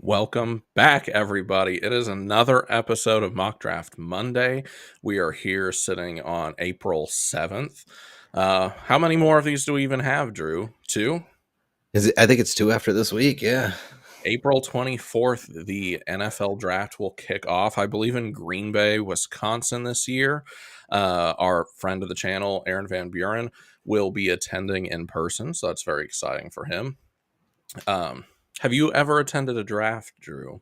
Welcome back, everybody. It is another episode of Mock Draft Monday. We are here sitting on April 7th. How many more of these do we even have, Drew? Two? I think it's two after this week. Yeah. April 24th, the NFL draft will kick off, I believe, in Green Bay, Wisconsin this year. Our friend of the channel, Aaron Van Buren, will be attending in person, so that's very exciting for him. Have you ever attended a draft, Drew?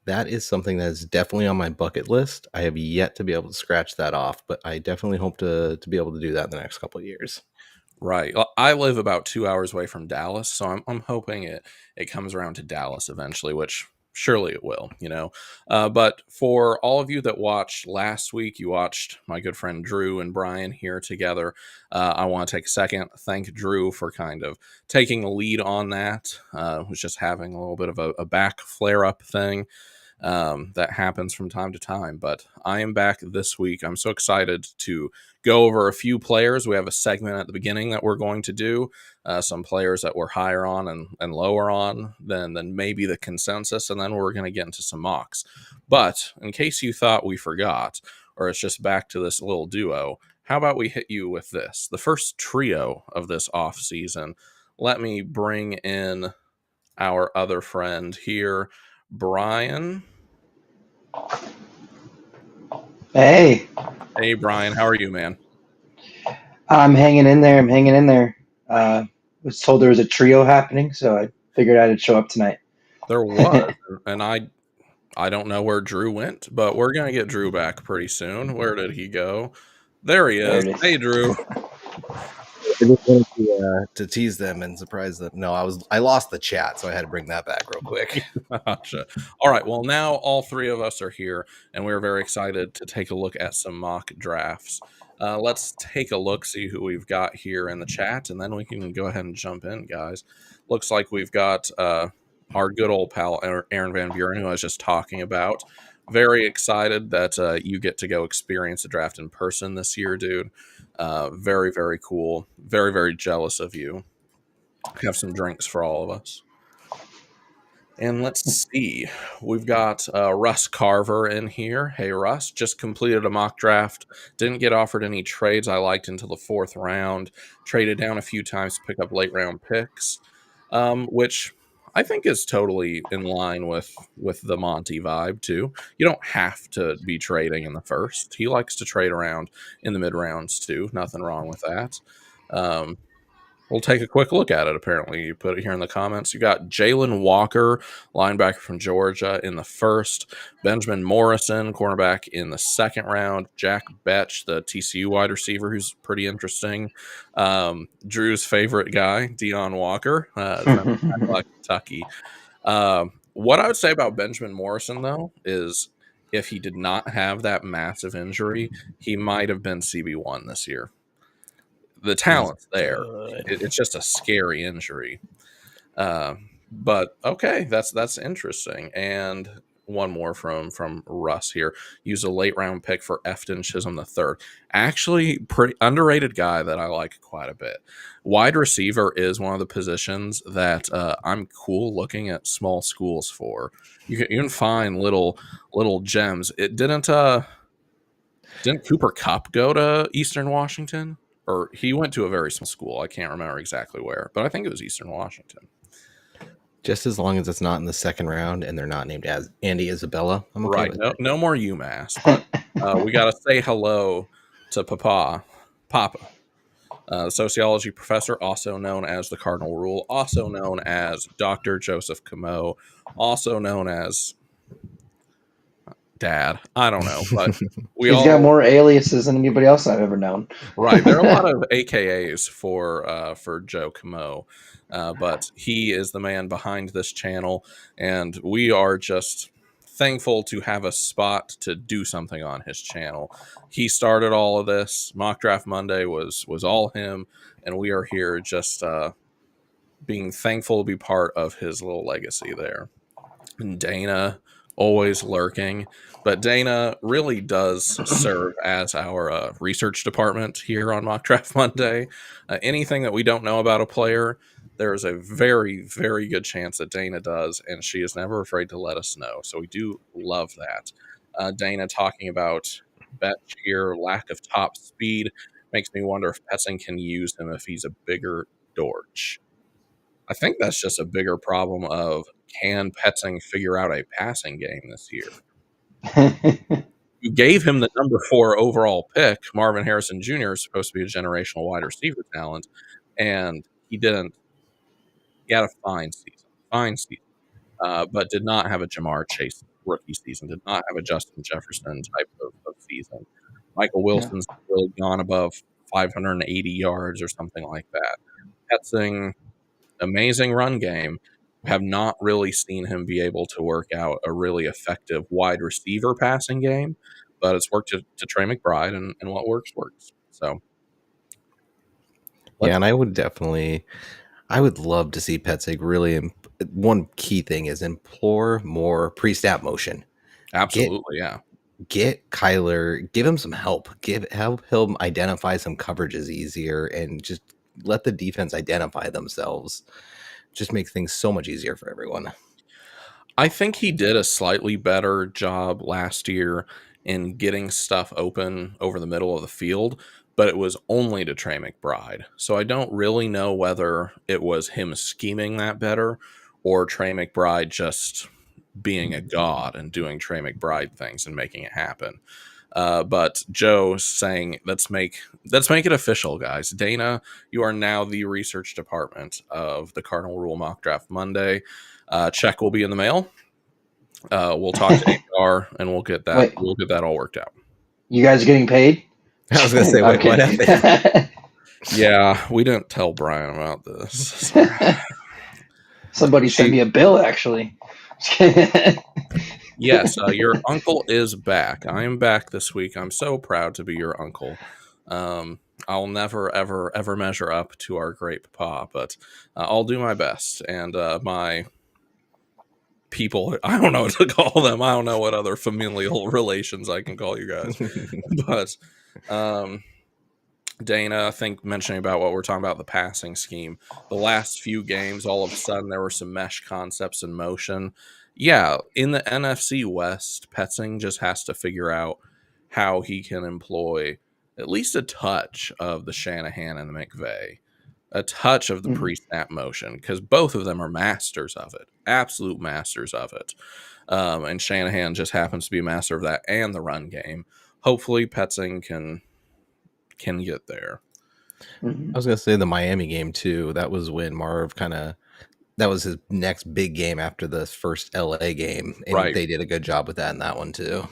That is something that is definitely on my bucket list. I have yet to be able to scratch that off, but I definitely hope to be able to do that in the next couple of years. Right. Well, I live about 2 hours away from Dallas, so I'm hoping it comes around to Dallas eventually, which surely it will, But for all of you that watched last week, you watched my good friend Drew and Brian here together. I want to take a second, thank Drew for kind of taking the lead on that. Was just having a little bit of a back flare up thing. That happens from time to time, but I am back this week. I'm so excited to go over a few players. We have a segment at the beginning that we're going to do, some players that we're higher on and lower on than maybe the consensus, and then we're going to get into some mocks. But in case you thought we forgot, or it's just back to this little duo, how about we hit you with this? The first trio of this off season. Let me bring in our other friend here, Brian. Hey, Brian, how are you, man? I'm hanging in there. Was told there was a trio happening, so I figured I'd show up tonight. There was, and I don't know where Drew went, but we're gonna get Drew back pretty soon. Where did he go? There he There is. it is. Hey, Drew. I just wanted to tease them and surprise them. No, I lost the chat, so I had to bring that back real quick. Gotcha. All right. Well, now all three of us are here, and we're very excited to take a look at some mock drafts. Let's take a look, see who we've got here in the chat, and then we can go ahead and jump in, guys. Looks like we've got our good old pal Aaron Van Buren, who I was just talking about. Very excited that you get to go experience the draft in person this year, dude. Very, very cool. Very, very jealous of you. Have some drinks for all of us. And let's see. We've got Russ Carver in here. Hey, Russ. Just completed a mock draft. Didn't get offered any trades I liked until the fourth round. Traded down a few times to pick up late round picks, which I think is totally in line with the Monty vibe, too. You don't have to be trading in the first. He likes to trade around in the mid rounds, too. Nothing wrong with that. We'll take a quick look at it, apparently. You put it here in the comments. You got Jalen Walker, linebacker from Georgia, in the first. Benjamin Morrison, cornerback, in the second round. Jack Betch, the TCU wide receiver, who's pretty interesting. Drew's favorite guy, Deion Walker, from Kentucky. What I would say about Benjamin Morrison, though, is if he did not have that massive injury, he might have been CB1 this year. The talent's there. It's just a scary injury. But okay, that's interesting. And one more from Russ here. Use a late round pick for Efton Chisholm III. Actually, pretty underrated guy that I like quite a bit. Wide receiver is one of the positions that I'm cool looking at small schools for. You can find little gems. It didn't Cooper Kupp go to Eastern Washington? Or he went to a very small school. I can't remember exactly where, but I think it was Eastern Washington. Just as long as it's not in the second round and they're not named as Andy Isabella, I'm okay with it. No more UMass, but we got to say hello to Papa, sociology professor, also known as the Cardinal Rule, also known as Dr. Joseph Camo, also known as Dad. I don't know, but He's got more aliases than anybody else I've ever known. Right, there are a lot of AKAs for Joe Camo, but he is the man behind this channel, and we are just thankful to have a spot to do something on his channel. He started all of this. Mock Draft Monday was all him, and we are here just being thankful to be part of his little legacy there. And Dana, always lurking, but Dana really does serve as our research department here on Mock Draft Monday. Anything that we don't know about a player, there is a very, very good chance that Dana does, and she is never afraid to let us know. So we do love that. Dana talking about Betch here, lack of top speed, makes me wonder if Petzing can use him if he's a bigger Dortch. I think that's just a bigger problem of, can Petzing figure out a passing game this year? You gave him the number 4 overall pick. Marvin Harrison Jr. is supposed to be a generational wide receiver talent, and he didn't. He had a fine season, but did not have a Jamar Chase rookie season, did not have a Justin Jefferson type of season. Michael Yeah. Wilson's still gone above 580 yards or something like that. Petzing, amazing run game. Have not really seen him be able to work out a really effective wide receiver passing game, but it's worked to Trey McBride, and what works. So Yeah, let's and I would love to see Petzig really. One key thing is implore more pre-snap motion. Get absolutely, yeah. get Kyler, give him some help. Help him identify some coverages easier, and just let the defense identify themselves. Just makes things so much easier for everyone. I think he did a slightly better job last year in getting stuff open over the middle of the field, but it was only to Trey McBride. So I don't really know whether it was him scheming that better or Trey McBride just being a god and doing Trey McBride things and making it happen. But Joe saying, let's make it official, guys. Dana, you are now the research department of the Cardinal Rule Mock Draft Monday. Check will be in the mail. We'll talk to HR and we'll get that Wait, all worked out. you guys are getting paid? I was gonna say, wait, what happened? Okay. Yeah, we didn't tell Brian about this. Sorry. Somebody sent me a bill, actually. Yes, your uncle is back. I am back this week. I'm so proud to be your uncle. I'll never, ever, ever measure up to our great papa, but I'll do my best. And my people, I don't know what to call them. I don't know what other familial relations I can call you guys. But Dana, I think, mentioning about what we're talking about, the passing scheme. The last few games, all of a sudden, there were some mesh concepts in motion. Yeah, in the NFC West, Petzing just has to figure out how he can employ at least a touch of the Shanahan and the McVay, a touch of the pre-snap motion, because both of them are masters of it, absolute masters of it. And Shanahan just happens to be a master of that and the run game. Hopefully, Petzing can get there. I was gonna say the Miami game too. That was when Marv that was his next big game after the first LA game, and Right. they did a good job with that in that one too.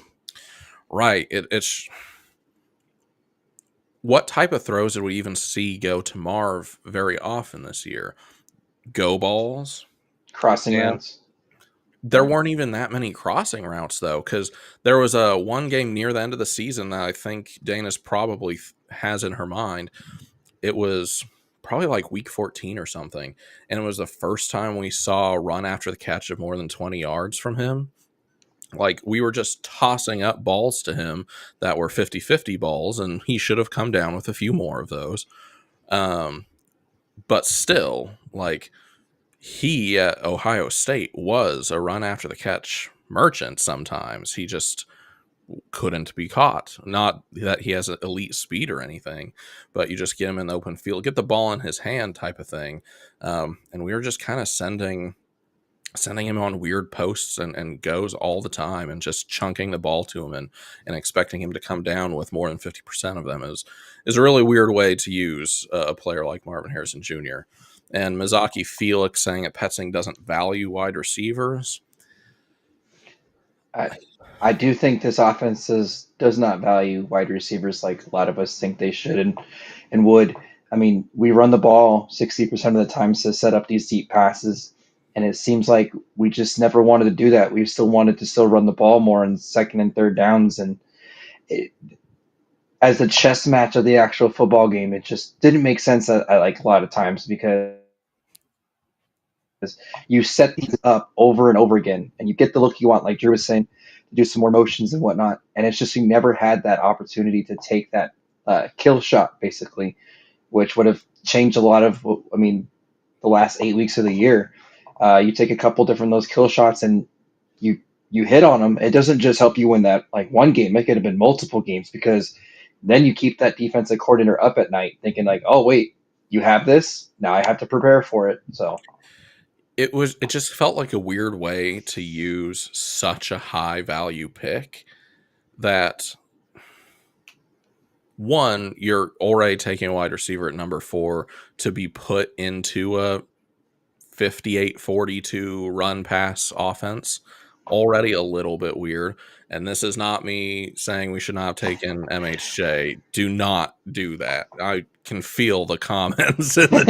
Right. It's what type of throws did we even see go to Marv very often this year? Go balls, Crossing and routes. there weren't even that many crossing routes though, because there was a one game near the end of the season that I think Dana's probably has in her mind. It was probably like week 14 or something, and it was the first time we saw a run after the catch of more than 20 yards from him. Like, we were just tossing up balls to him that were 50-50 balls, and he should have come down with a few more of those. But still, like, he at Ohio State was a run after the catch merchant sometimes. He just couldn't be caught. Not that he has an elite speed or anything, but you just get him in the open field, get the ball in his hand type of thing. And we were just kind of sending him on weird posts and goes all the time, and just chunking the ball to him and expecting him to come down with more than 50% of them is a really weird way to use a player like Marvin Harrison Jr. And Mizaki Felix saying that Petzing doesn't value wide receivers. I do think this offense does not value wide receivers like a lot of us think they should and would. I mean, we run the ball 60% of the time to set up these deep passes, and it seems like we just never wanted to do that. We still wanted to still run the ball more in second and third downs, and as a chess match of the actual football game, it just didn't make sense like a lot of times, because you set these up over and over again and you get the look you want, like Drew was saying, to do some more motions and whatnot. And it's just, you never had that opportunity to take that kill shot, basically, which would have changed a lot of, I mean, the last 8 weeks of the year. You take a couple different those kill shots and you you hit on them. It doesn't just help you win that like one game. It could have been multiple games because then you keep that defensive coordinator up at night thinking like, oh wait, you have this now. I have to prepare for it. So it just felt like a weird way to use such a high value pick that one, you're already taking a wide receiver at number 4 to be put into a 58-42 run pass offense. Already a little bit weird. And this is not me saying we should not have taken MHJ. Do not do that. I can feel the comments in the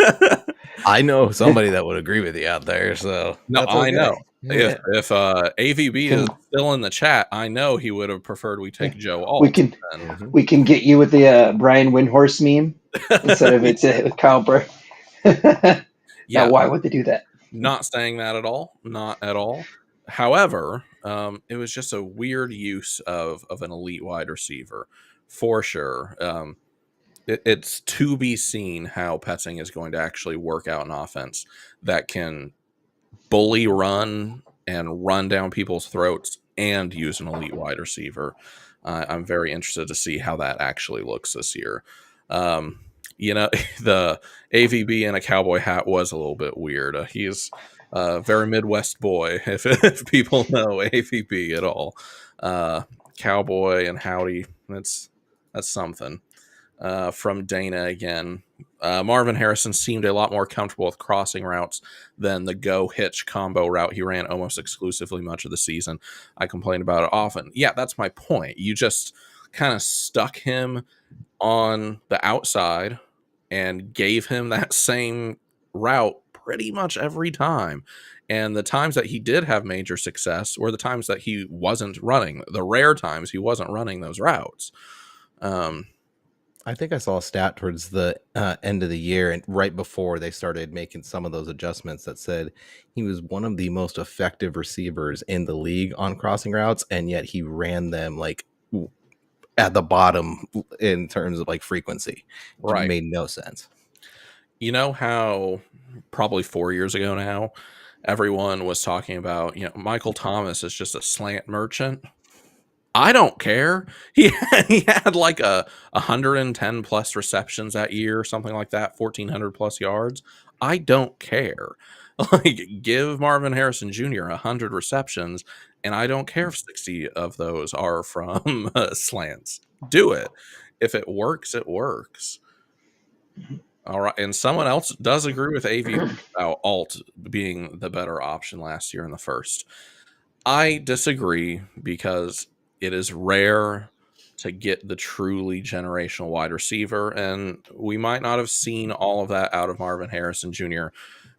chat. I know somebody that would agree with you out there, so No, that's I okay. know. If AVB is can still in the chat, I know he would have preferred we take Joe we Alt. can And we can get you with the Brian Windhorst meme instead of it's with Kyle Burd. Now, yeah, why would they do that? not saying that at all. Not at all. However, it was just a weird use of an elite wide receiver for sure. It's to be seen how Petzing is going to actually work out an offense that can bully run and run down people's throats and use an elite wide receiver. I'm very interested to see how that actually looks this year. Um, the AVB in a cowboy hat was a little bit weird. He's a very Midwest boy, if people know AVB at all. Cowboy and howdy, that's something. From Dana again. Marvin Harrison seemed a lot more comfortable with crossing routes than the go hitch combo route he ran almost exclusively much of the season. I complain about it often. Yeah, that's my point. You just kind of stuck him on the outside and gave him that same route pretty much every time. And the times that he did have major success were the times that he wasn't running, the rare times he wasn't running those routes. I think I saw a stat towards the end of the year and right before they started making some of those adjustments that said he was one of the most effective receivers in the league on crossing routes, and yet he ran them like at the bottom in terms of like frequency. It Right. made no sense. You know how probably 4 years ago now, everyone was talking about, Michael Thomas is just a slant merchant. I don't care. He had like a 110 plus receptions that year, something like that, 1,400 plus yards. I don't care. Like, give Marvin Harrison Jr. 100 receptions, and I don't care if 60 of those are from slants. Do it. If it works, it works. All right, and someone else does agree with AV about Alt being the better option last year in the first. I disagree because it is rare to get the truly generational wide receiver, and we might not have seen all of that out of Marvin Harrison Jr.,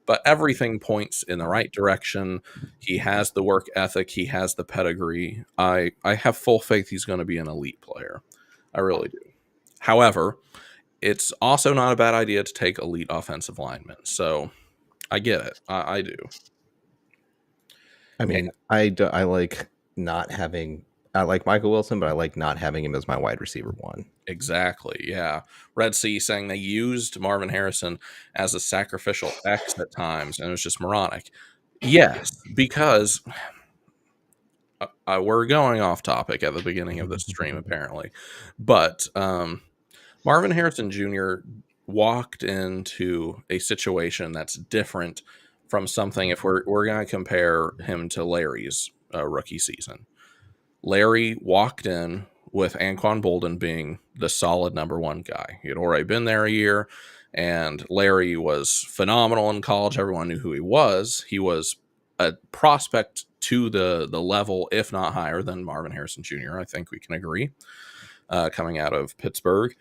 but everything points in the right direction. He has the work ethic. He has the pedigree. I have full faith he's going to be an elite player. I really do. However, it's also not a bad idea to take elite offensive linemen. So I get it. I do. I mean, I like not having. I like Michael Wilson, but I like not having him as my wide receiver one. Exactly. Yeah. Red Sea saying they used Marvin Harrison as a sacrificial X at times, and it was just moronic. Yes, because we're going off topic at the beginning of the stream, apparently. But Marvin Harrison Jr. walked into a situation that's different from something. If we're going to compare him to Larry's rookie season, Larry walked in with Anquan Bolden being the solid number one guy. He had already been there a year, and Larry was phenomenal in college. Everyone knew who he was. He was a prospect to the level, if not higher, than Marvin Harrison Jr. I think we can agree, coming out of Pittsburgh.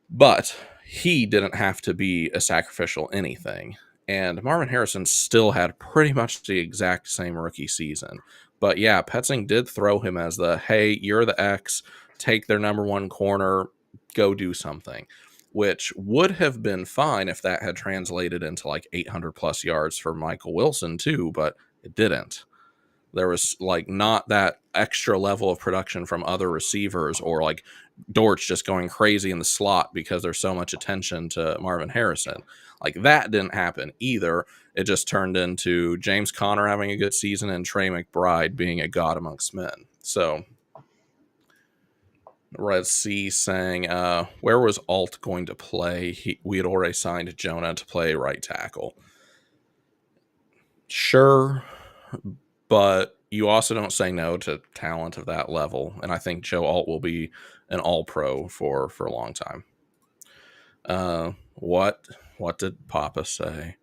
But he didn't have to be a sacrificial anything. And Marvin Harrison still had pretty much the exact same rookie season. But yeah, Petzing did throw him as the, hey, you're the X, take their number one corner, go do something, which would have been fine if that had translated into like 800 plus yards for Michael Wilson too, but it didn't. there was like not that extra level of production from other receivers, or like Dortch just going crazy in the slot because there's so much attention to Marvin Harrison. Like that didn't happen either. It just turned into James Conner having a good season and Trey McBride being a god amongst men. So Red C saying, where was Alt going to play? We had already signed Jonah to play right tackle. Sure, but you also don't say no to talent of that level. And I think Joe Alt will be an all-pro for a long time. What did Papa say?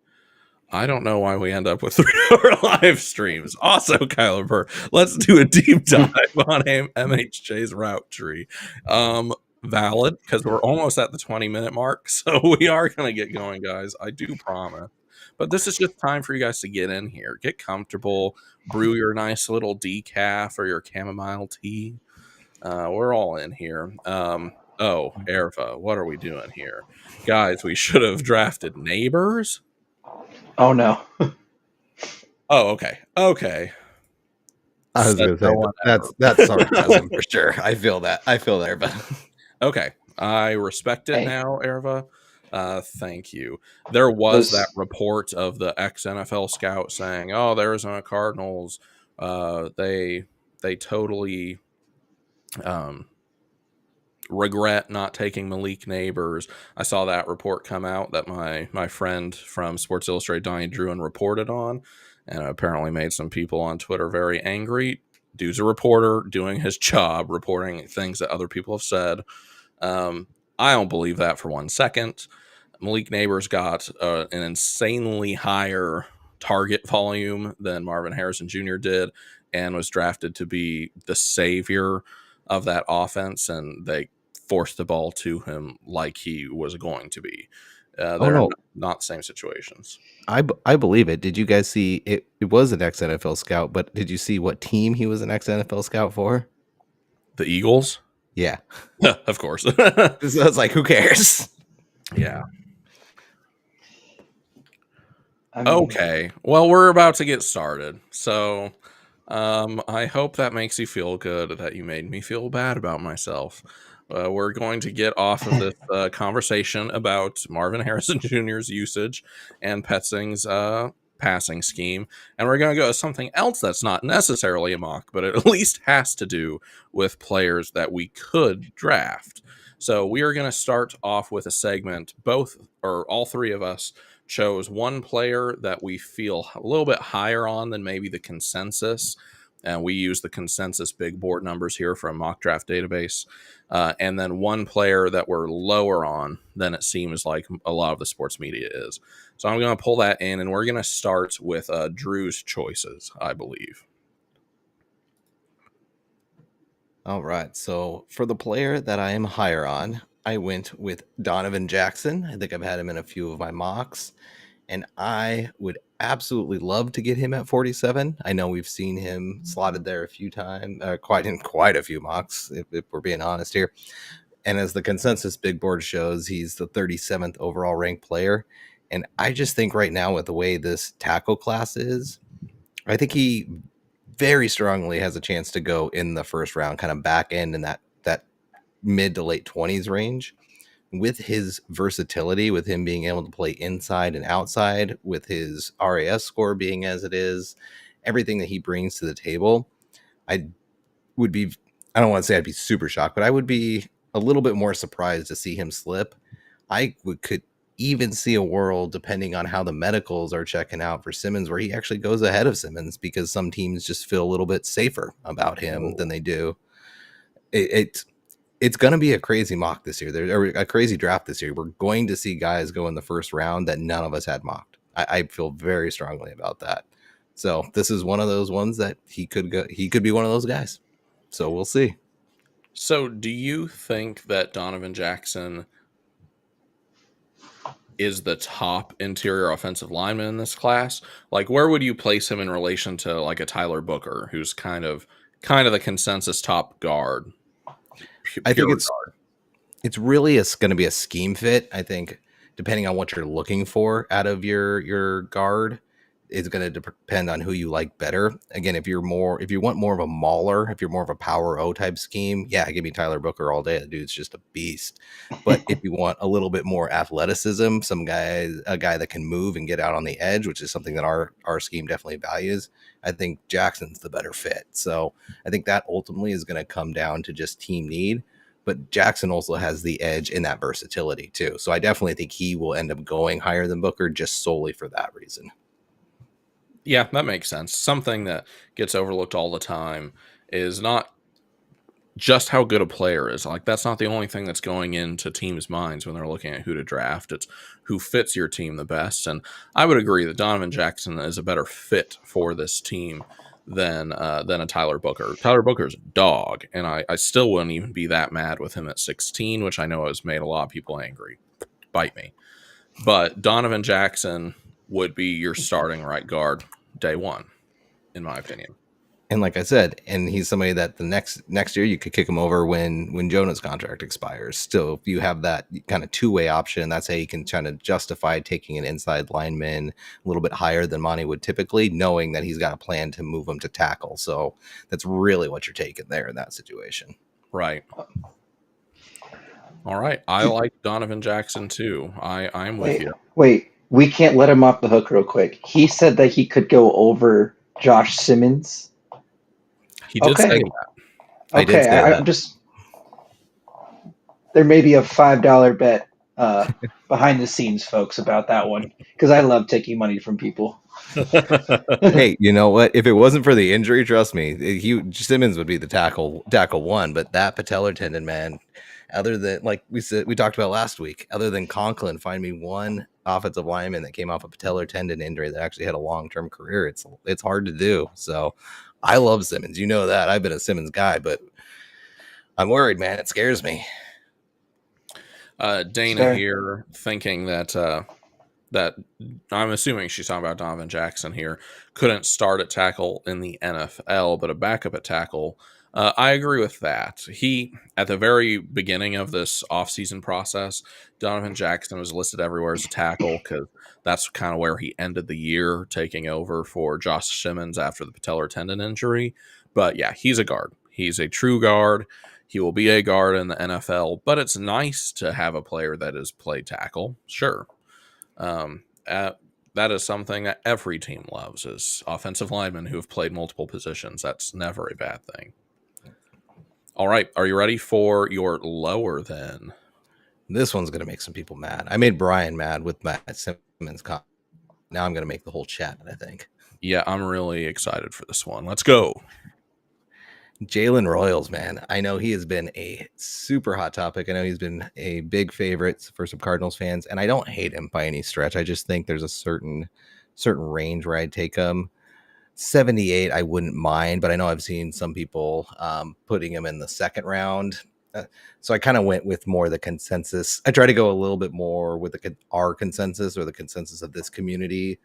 I don't know why we end up with 3-hour live streams. Also, Kyler Burr, let's do a deep dive on MHJ's route tree. Valid, because we're almost at the 20-minute mark, so we are going to get going, guys. I do promise. But this is just time for you guys to get in here, get comfortable, brew your nice little decaf or your chamomile tea. We're all in here. Oh, Erva, what are we doing here? Guys, we should have drafted neighbors. Oh no. Oh, okay. Okay. I was going to say that's sarcasm for sure. I feel that, but okay. I respect it now, Erva. Thank you. There was that report of the ex-NFL scout saying, "Oh, the Arizona Cardinals, they totally regret not taking Malik Neighbors." I saw that report come out that my friend from Sports Illustrated, Donnie Druin, reported on, and apparently made some people on Twitter very angry. Dude's a reporter doing his job, reporting things that other people have said. I don't believe that for 1 second. Malik Neighbors got an insanely higher target volume than Marvin Harrison Jr. did, and was drafted to be the savior of that offense, and they forced the ball to him like he was going to be. They're not the same situations. I believe it. Did you guys see it? It was an ex-NFL scout, but did you see what team he was an ex-NFL scout for? The Eagles? Yeah. Of course. So it's like, who cares? Yeah. Okay. Well, we're about to get started. So I hope that makes you feel good, that you made me feel bad about myself. We're going to get off of this conversation about Marvin Harrison Jr.'s usage and Petzing's passing scheme, and we're going to go to something else that's not necessarily a mock, but it at least has to do with players that we could draft. So we are going to start off with a segment. All three of us chose one player that we feel a little bit higher on than maybe the consensus. And we use the consensus big board numbers here from Mock Draft Database. And then one player that we're lower on than it seems like a lot of the sports media is. So I'm going to pull that in, and we're going to start with Drew's choices, I believe. All right. So for the player that I am higher on, I went with Donovan Jackson. I think I've had him in a few of my mocks, and I would absolutely love to get him at 47. I know we've seen him slotted there a few times, quite a few mocks, if we're being honest here. And as the consensus big board shows, he's the 37th overall ranked player. And I just think right now, with the way this tackle class is, I think he very strongly has a chance to go in the first round, kind of back end in that mid to late 20s range. With his versatility, with him being able to play inside and outside, with his RAS score being as it is, everything that he brings to the table, I don't want to say I'd be super shocked, but I would be a little bit more surprised to see him slip. I could even see a world, depending on how the medicals are checking out for Simmons, where he actually goes ahead of Simmons because some teams just feel a little bit safer about him than they do. It's going to be a crazy mock this year. There's a crazy draft this year. We're going to see guys go in the first round that none of us had mocked. I feel very strongly about that. So this is one of those ones that he could be one of those guys. So we'll see. So do you think that Donovan Jackson is the top interior offensive lineman in this class? Like, where would you place him in relation to like a Tyler Booker, who's kind of the consensus top guard? I think it's really going to be a scheme fit. I think depending on what you're looking for out of your guard, is going to depend on who you like better. Again, if you want more of a mauler, if you're more of a power O type scheme, yeah, give me Tyler Booker all day. The dude's just a beast. But if you want a little bit more athleticism, a guy that can move and get out on the edge, which is something that our scheme definitely values, I think Jackson's the better fit. So I think that ultimately is going to come down to just team need. But Jackson also has the edge in that versatility too. So I definitely think he will end up going higher than Booker just solely for that reason. Yeah, that makes sense. Something that gets overlooked all the time is not just how good a player is. Like, that's not the only thing that's going into teams' minds when they're looking at who to draft. It's who fits your team the best. And I would agree that Donovan Jackson is a better fit for this team than a Tyler Booker. Tyler Booker's a dog, and I still wouldn't even be that mad with him at 16, which I know has made a lot of people angry. Bite me. But Donovan Jackson would be your starting right guard day one, in my opinion. And like I said, and he's somebody that the next year you could kick him over when Jonah's contract expires. Still, if you have that kind of two-way option, that's how you can kind of justify taking an inside lineman a little bit higher than Monty would typically, knowing that he's got a plan to move him to tackle. So that's really what you're taking there in that situation. Right. All right. I like Donovan Jackson too. I'm with you. Wait, we can't let him off the hook real quick. He said that he could go over Josh Simmons. He did say Okay. that. I did say that. I'm just. There may be a $5 bet behind the scenes, folks, about that one because I love taking money from people. Hey, you know what? If it wasn't for the injury, trust me, Simmons would be the tackle one. But that patellar tendon, man. Other than like we talked about last week, other than Conklin, find me one offensive lineman that came off a patellar tendon injury that actually had a long-term career. It's hard to do. So I love Simmons. You know that. I've been a Simmons guy, but I'm worried, man. It scares me. Dana here thinking that that I'm assuming she's talking about Donovan Jackson here, couldn't start at tackle in the NFL, but a backup at tackle. I agree with that. He, at the very beginning of this offseason process, Donovan Jackson was listed everywhere as a tackle because that's kind of where he ended the year, taking over for Josh Simmons after the patellar tendon injury. But yeah, he's a guard. He's a true guard. He will be a guard in the NFL, but it's nice to have a player that has played tackle. Sure. That is something that every team loves, is offensive linemen who have played multiple positions. That's never a bad thing. All right. Are you ready for your lower then? This one's going to make some people mad. I made Brian mad with my Simmons comment. Now I'm going to make the whole chat, I think. Yeah, I'm really excited for this one. Let's go. Jalen Royals, man. I know he has been a super hot topic. I know he's been a big favorite for some Cardinals fans, and I don't hate him by any stretch. I just think there's a certain range where I'd take him. 78, I wouldn't mind, but I know I've seen some people putting him in the second round. So I kind of went with more the consensus. I try to go a little bit more with our consensus or the consensus of this community.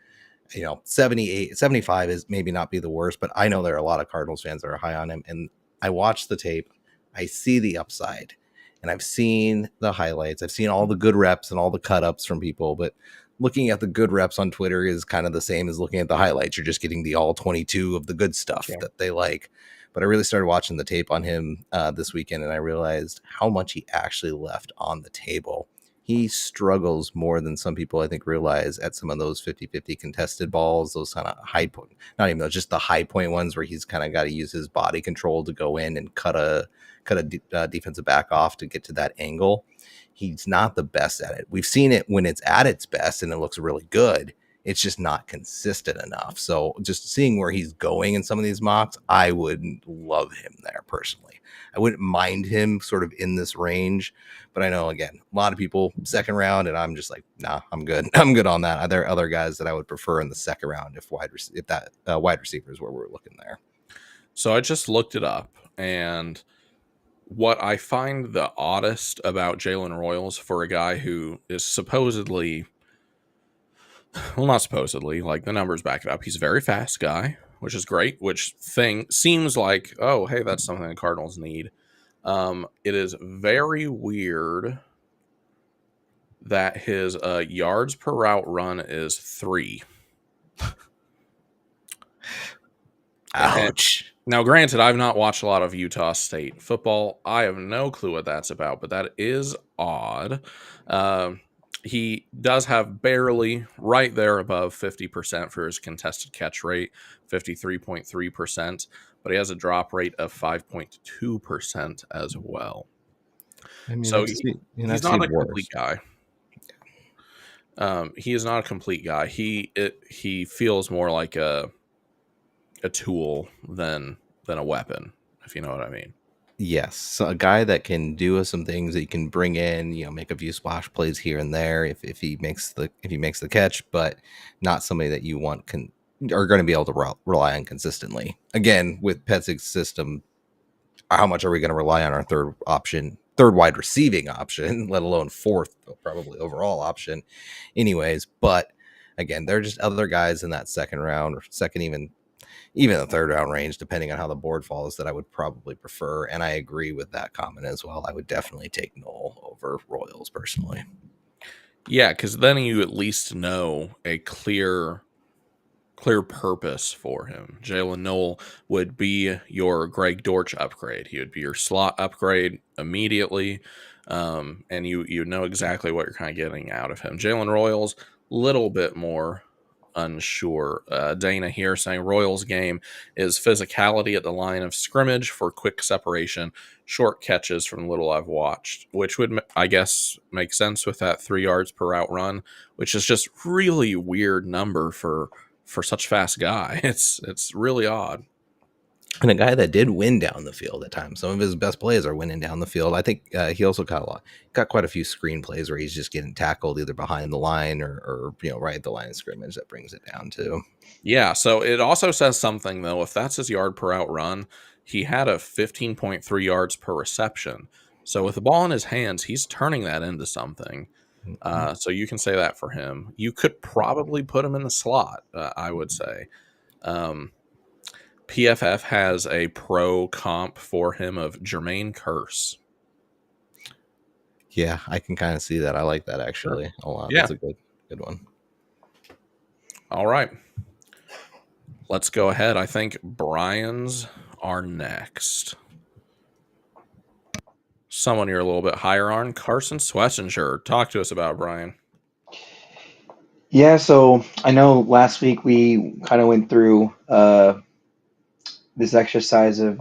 78, 75 is maybe not be the worst, but I know there are a lot of Cardinals fans that are high on him. And I watched the tape. I see the upside, and I've seen the highlights. I've seen all the good reps and all the cut ups from people, but looking at the good reps on Twitter is kind of the same as looking at the highlights. You're just getting the all 22 of the good stuff that they like. But I really started watching the tape on him this weekend, and I realized how much he actually left on the table. He struggles more than some people, I think, realize at some of those 50-50 contested balls, those kind of high point, not even those, just the high point ones where he's kind of got to use his body control to go in and cut a defensive back off to get to that angle. He's not the best at it. We've seen it when it's at its best and it looks really good. It's just not consistent enough. So just seeing where he's going in some of these mocks, I would love him there personally. I wouldn't mind him sort of in this range, but I know, again, a lot of people second round, and I'm just like, nah, I'm good. I'm good on that. Are there other guys that I would prefer in the second round if that wide receiver is where we're looking there? So I just looked it up, and what I find the oddest about Jalen Royals for a guy who is supposedly, well, not supposedly, like the numbers back it up. He's a very fast guy, which is great, which thing seems like, oh, hey, that's something the Cardinals need. It is very weird that his yards per route run is 3. Ouch. Now, granted, I've not watched a lot of Utah State football. I have no clue what that's about, but that is odd. He does have barely right there above 50% for his contested catch rate, 53.3%, but he has a drop rate of 5.2% as well. I mean, So I've he's not seen a complete worse. guy. He is not a complete guy. He feels more like a tool than a weapon, if you know what I mean. Yes, so a guy that can do some things that you can bring in, make a few splash plays here and there if he makes the catch, but not somebody that you want are going to be able to rely on consistently. Again, with Petzig's system, how much are we going to rely on our third wide receiving option, let alone fourth, probably overall option, anyways? But again, there are just other guys in that second round or second, even the third round range, depending on how the board falls, that I would probably prefer. And I agree with that comment as well. I would definitely take Knoll over Royals personally. Yeah, because then you at least know a clear purpose for him. Jalen Knoll would be your Greg Dortch upgrade. He would be your slot upgrade immediately, and you know exactly what you're kind of getting out of him. Jalen Royals, little bit more unsure. Dana here saying Royals game is physicality at the line of scrimmage for quick separation, short catches from little I've watched, which would, I guess, make sense with that 3 yards per route run, which is just really weird number for such fast guy. It's really odd. And a guy that did win down the field at times. Some of his best plays are winning down the field. I think he also got quite a few screen plays where he's just getting tackled either behind the line or right at the line of scrimmage. That brings it down too. Yeah, so it also says something though. If that's his yard per out run, he had a 15.3 yards per reception. So with the ball in his hands, he's turning that into something. So you can say that for him. You could probably put him in the slot, I would say. PFF has a pro comp for him of Jermaine Curse. Yeah, I can kind of see that. I like that actually a lot. Yeah. That's a good one. All right. Let's go ahead. I think Brian's are next. Someone you're a little bit higher on, Carson Swessinger. Talk to us about Brian. Yeah, so I know last week we kind of went through this exercise of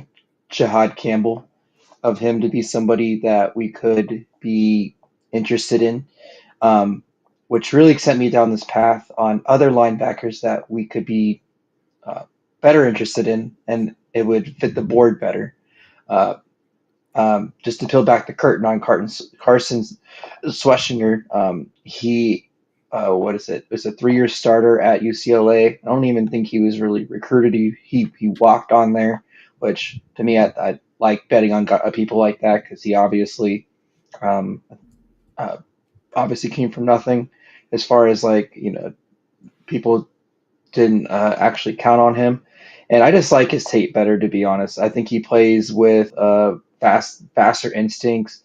Jihad Campbell, of him to be somebody that we could be interested in, um, which really sent me down this path on other linebackers that we could be uh, better interested in, and it would fit the board better. Uh, just to peel back the curtain on Carson Swessinger, he, what is it? It was a 3-year starter at UCLA. I don't even think he was really recruited. He walked on there, which to me, I like betting on people like that because he um, obviously came from nothing. As far as people didn't actually count on him. And I just like his tape better, to be honest. I think he plays with faster instincts.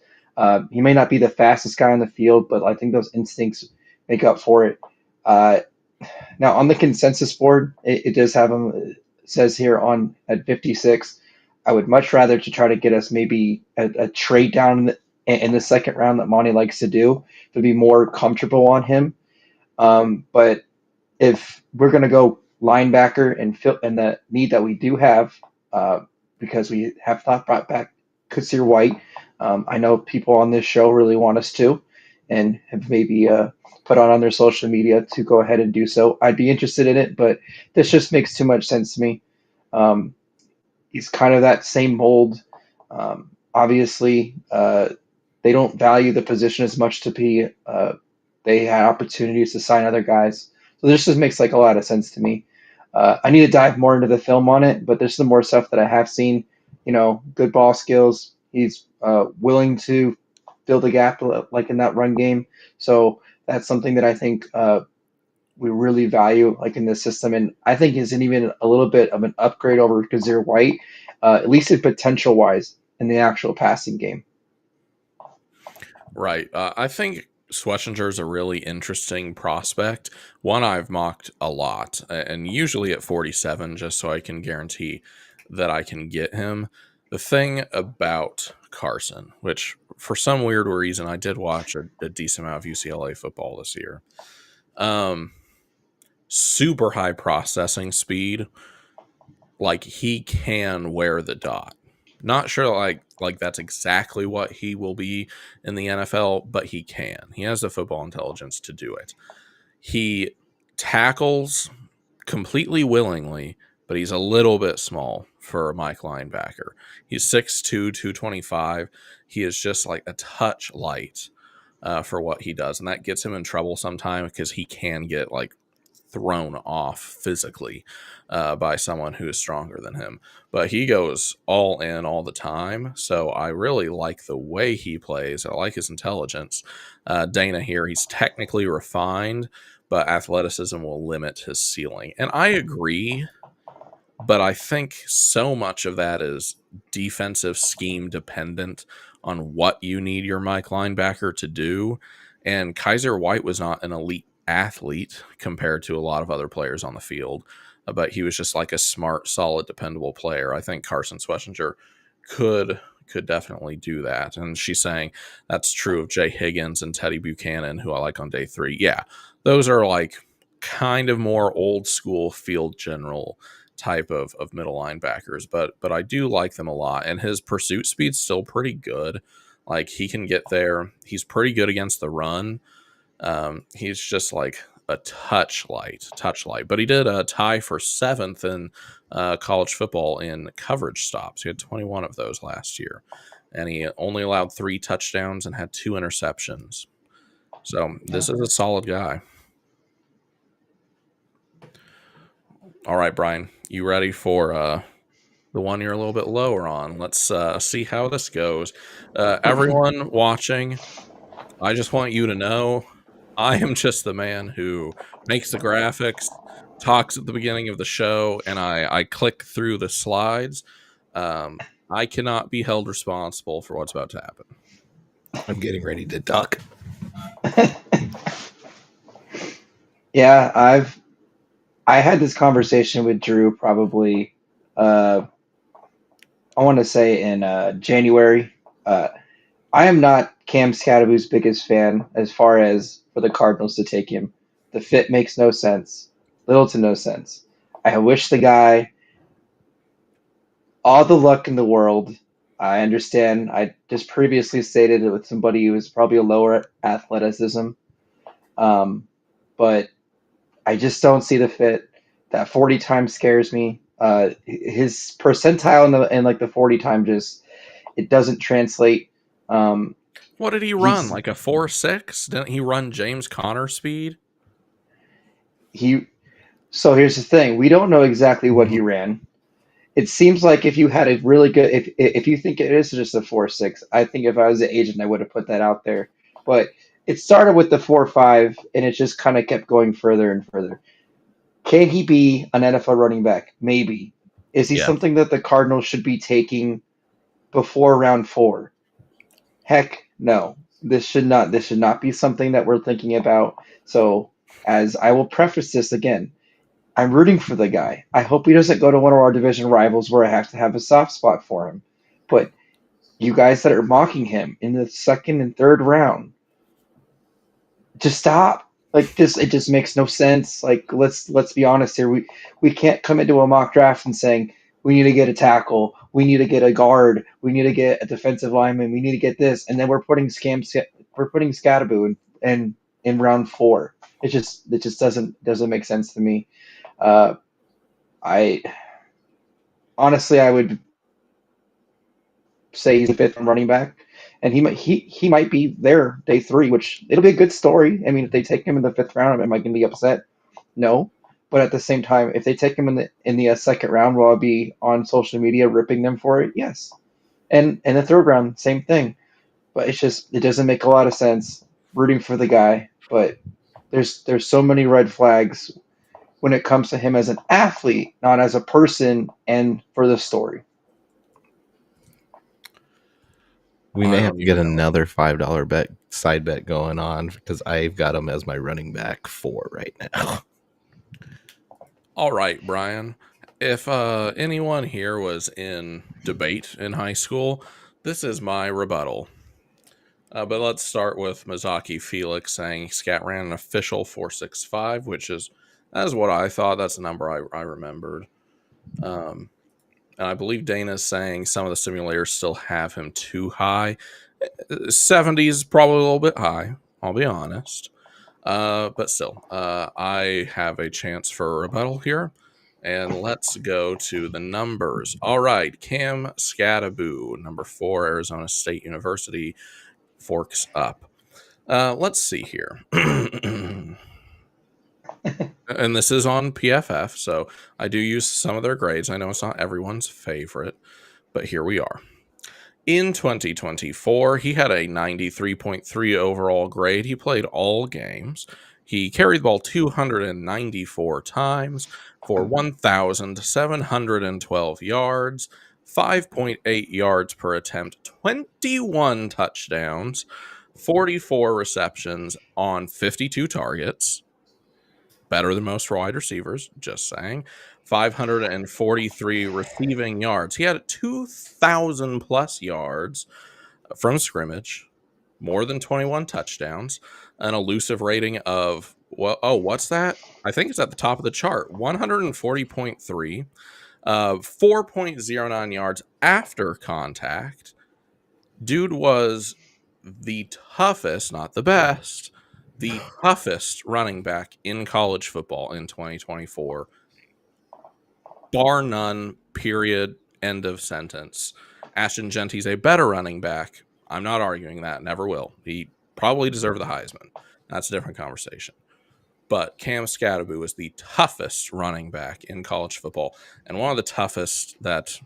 He may not be the fastest guy on the field, but I think those instincts make up for it. Uh, Now on the consensus board, it does have him. It says here on at 56. I would much rather to try to get us maybe a trade down in the second round that Monty likes to do to be more comfortable on him. But if we're going to go linebacker and fill and the need that we do have, because we have not brought back Kasir White. I know people on this show really want us to, and have maybe put on their social media to go ahead and do so. I'd be interested in it, but this just makes too much sense to me. Um, he's kind of that same mold. Obviously, they don't value the position as much to be. They had opportunities to sign other guys, so this just makes like a lot of sense to me. I need to dive more into the film on it, but there's some more stuff that I have seen. Good ball skills. He's willing to fill the gap like in that run game. So that's something that I think we really value like in this system, and I think is an even a little bit of an upgrade over Kazir White, at least in potential wise in the actual passing game. Right. I think Schlesinger is a really interesting prospect. One I've mocked a lot, and usually at 47, just so I can guarantee that I can get him. The thing about Carson, which for some weird reason I did watch a decent amount of UCLA football this year. Super high processing speed. Like, he can wear the dot. Not sure like that's exactly what he will be in the NFL, but he can. He has the football intelligence to do it. He tackles completely willingly, but he's a little bit small for a Mike linebacker. He's 6'2", 225. He is just like a touch light for what he does, and that gets him in trouble sometimes because he can get like thrown off physically by someone who is stronger than him. But he goes all in all the time, so I really like the way he plays. I like his intelligence. Dana here, he's technically refined, but athleticism will limit his ceiling. And I agree, but I think so much of that is defensive scheme dependent on what you need your Mike linebacker to do. And Kaiser White was not an elite athlete compared to a lot of other players on the field, but he was just like a smart, solid, dependable player. I think Carson Schlesinger could definitely do that. And she's saying that's true of Jay Higgins and Teddy Buchanan, who I like on day 3. Yeah, those are like kind of more old school field general type of middle linebackers, but I do like them a lot. And his pursuit speed's still pretty good. Like, he can get there. He's pretty good against the run. He's just like a touch light, but he did tie for 7th in college football in coverage stops. He had 21 of those last year, and he only allowed 3 touchdowns and had 2 interceptions. So this is a solid guy. All right, Brian, you ready for the one you're a little bit lower on? Let's see how this goes. Everyone watching, I just want you to know I am just the man who makes the graphics, talks at the beginning of the show, and I click through the slides. I cannot be held responsible for what's about to happen. I'm getting ready to duck. Yeah, I had this conversation with Drew probably I want to say in January. I am not Cam Scadaboo's biggest fan as far as for the Cardinals to take him. The fit makes no sense, little to no sense. I wish the guy all the luck in the world. I understand. I just previously stated it with somebody who was probably a lower athleticism, but I just don't see the fit. That 40 time scares me. His percentile in like the 40 time just it doesn't translate. Um, What did he run? he's Like a 4.6? Didn't he run James Conner speed? he. So here's the thing: we don't know exactly what he ran. It seems like if you had a really good, if you think it is just a 4.6, I think if I was the agent, I would have put that out there. But it started with the 4.5, and it just kind of kept going further and further. Can he be an NFL running back? Maybe. Is he Yeah. something that the Cardinals should be taking before round 4? Heck, no. This should not be something that we're thinking about. So, as I will preface this again, I'm rooting for the guy. I hope he doesn't go to one of our division rivals where I have to have a soft spot for him. But you guys that are mocking him in the second and third round, just stop. Like this, it just makes no sense. Like let's be honest here. We can't come into a mock draft and saying we need to get a tackle, we need to get a guard, we need to get a defensive lineman, we need to get this, and then we're putting Scadaboo in round 4. It just doesn't make sense to me. Uh, I honestly I would say he's a 5th running back, and he might be there day 3, which it'll be a good story. I mean, if they take him in the 5th round, am I going to be upset? No, but at the same time, if they take him in the second round, will I be on social media ripping them for it? Yes, and in the 3rd round, same thing. But it doesn't make a lot of sense rooting for the guy, but there's so many red flags when it comes to him as an athlete, not as a person, and for the story. We I may have don't to get even know. another $5 side bet going on because I've got him as my running back 4 right now. All right, Brian. If anyone here was in debate in high school, this is my rebuttal. But let's start with Mizaki Felix saying Scat ran an official 4.65, which is that's what I thought. That's the number I remembered. And I believe Dana's saying some of the simulators still have him too high. 70 is probably a little bit high, I'll be honest. But still, I have a chance for a rebuttal here. And let's go to the numbers. All right, Cam Scattaboo, number 4, Arizona State University, forks up. Let's see here. And this is on PFF, so I do use some of their grades. I know it's not everyone's favorite, but here we are. In 2024, he had a 93.3 overall grade. He played all games. He carried the ball 294 times for 1,712 yards, 5.8 yards per attempt, 21 touchdowns, 44 receptions on 52 targets. Better than most wide receivers, just saying. 543 receiving yards. He had 2,000 plus yards from scrimmage, more than 21 touchdowns, an elusive rating of, well, oh, what's that? I think it's at the top of the chart, 140.3, 4.09 yards after contact. Dude was the toughest, not the best, the toughest running back in college football in 2024, bar none, period, end of sentence. Ashton Genty's a better running back. I'm not arguing that, never will. He probably deserved the Heisman. That's a different conversation. But Cam Scattaboo is the toughest running back in college football, and one of the toughest that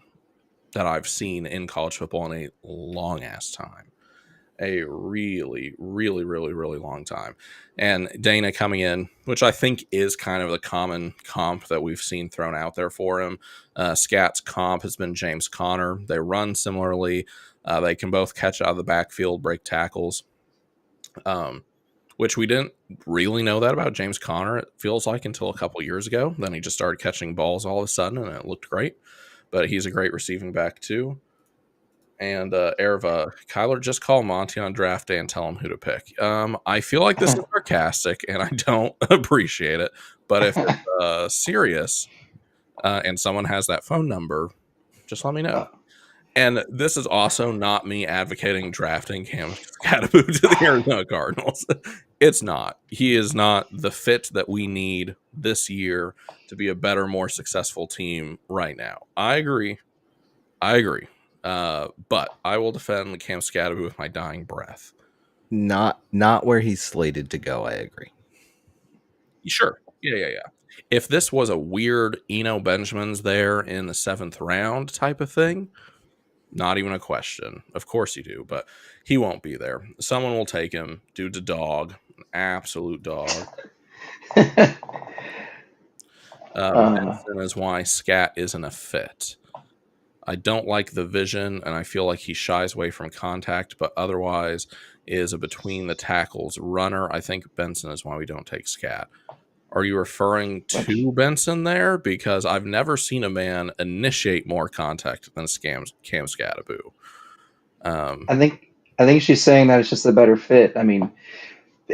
I've seen in college football in a long ass time. A really, really, really, really long time. And Dana coming in, which I think is kind of the common comp that we've seen thrown out there for him. Scat's comp has been James Conner. They run similarly. They can both catch out of the backfield, break tackles, which we didn't really know that about James Conner, it feels like, until a couple years ago. Then he just started catching balls all of a sudden, and it looked great. But he's a great receiving back, too. And Erva, Kyler, just call Monty on draft day and tell him who to pick. I feel like this is sarcastic, and I don't appreciate it. But if it's serious and someone has that phone number, just let me know. And this is also not me advocating drafting Cam Scattaboo to the Arizona Cardinals. It's not. He is not the fit that we need this year to be a better, more successful team right now. I agree. But I will defend Cam Scattaboo with my dying breath. Not where he's slated to go, I agree. Sure. Yeah. If this was a weird Eno Benjamin's there in the 7th round type of thing, not even a question. Of course you do, but he won't be there. Someone will take him. Dude's a dog. An absolute dog. Benson is why Scat isn't a fit. I don't like the vision, and I feel like he shies away from contact, but otherwise is a between the tackles runner. I think Benson is why we don't take Scat. Are you referring to Benson there? Because I've never seen a man initiate more contact than Cam Scattaboo. I think she's saying that it's just a better fit. I mean,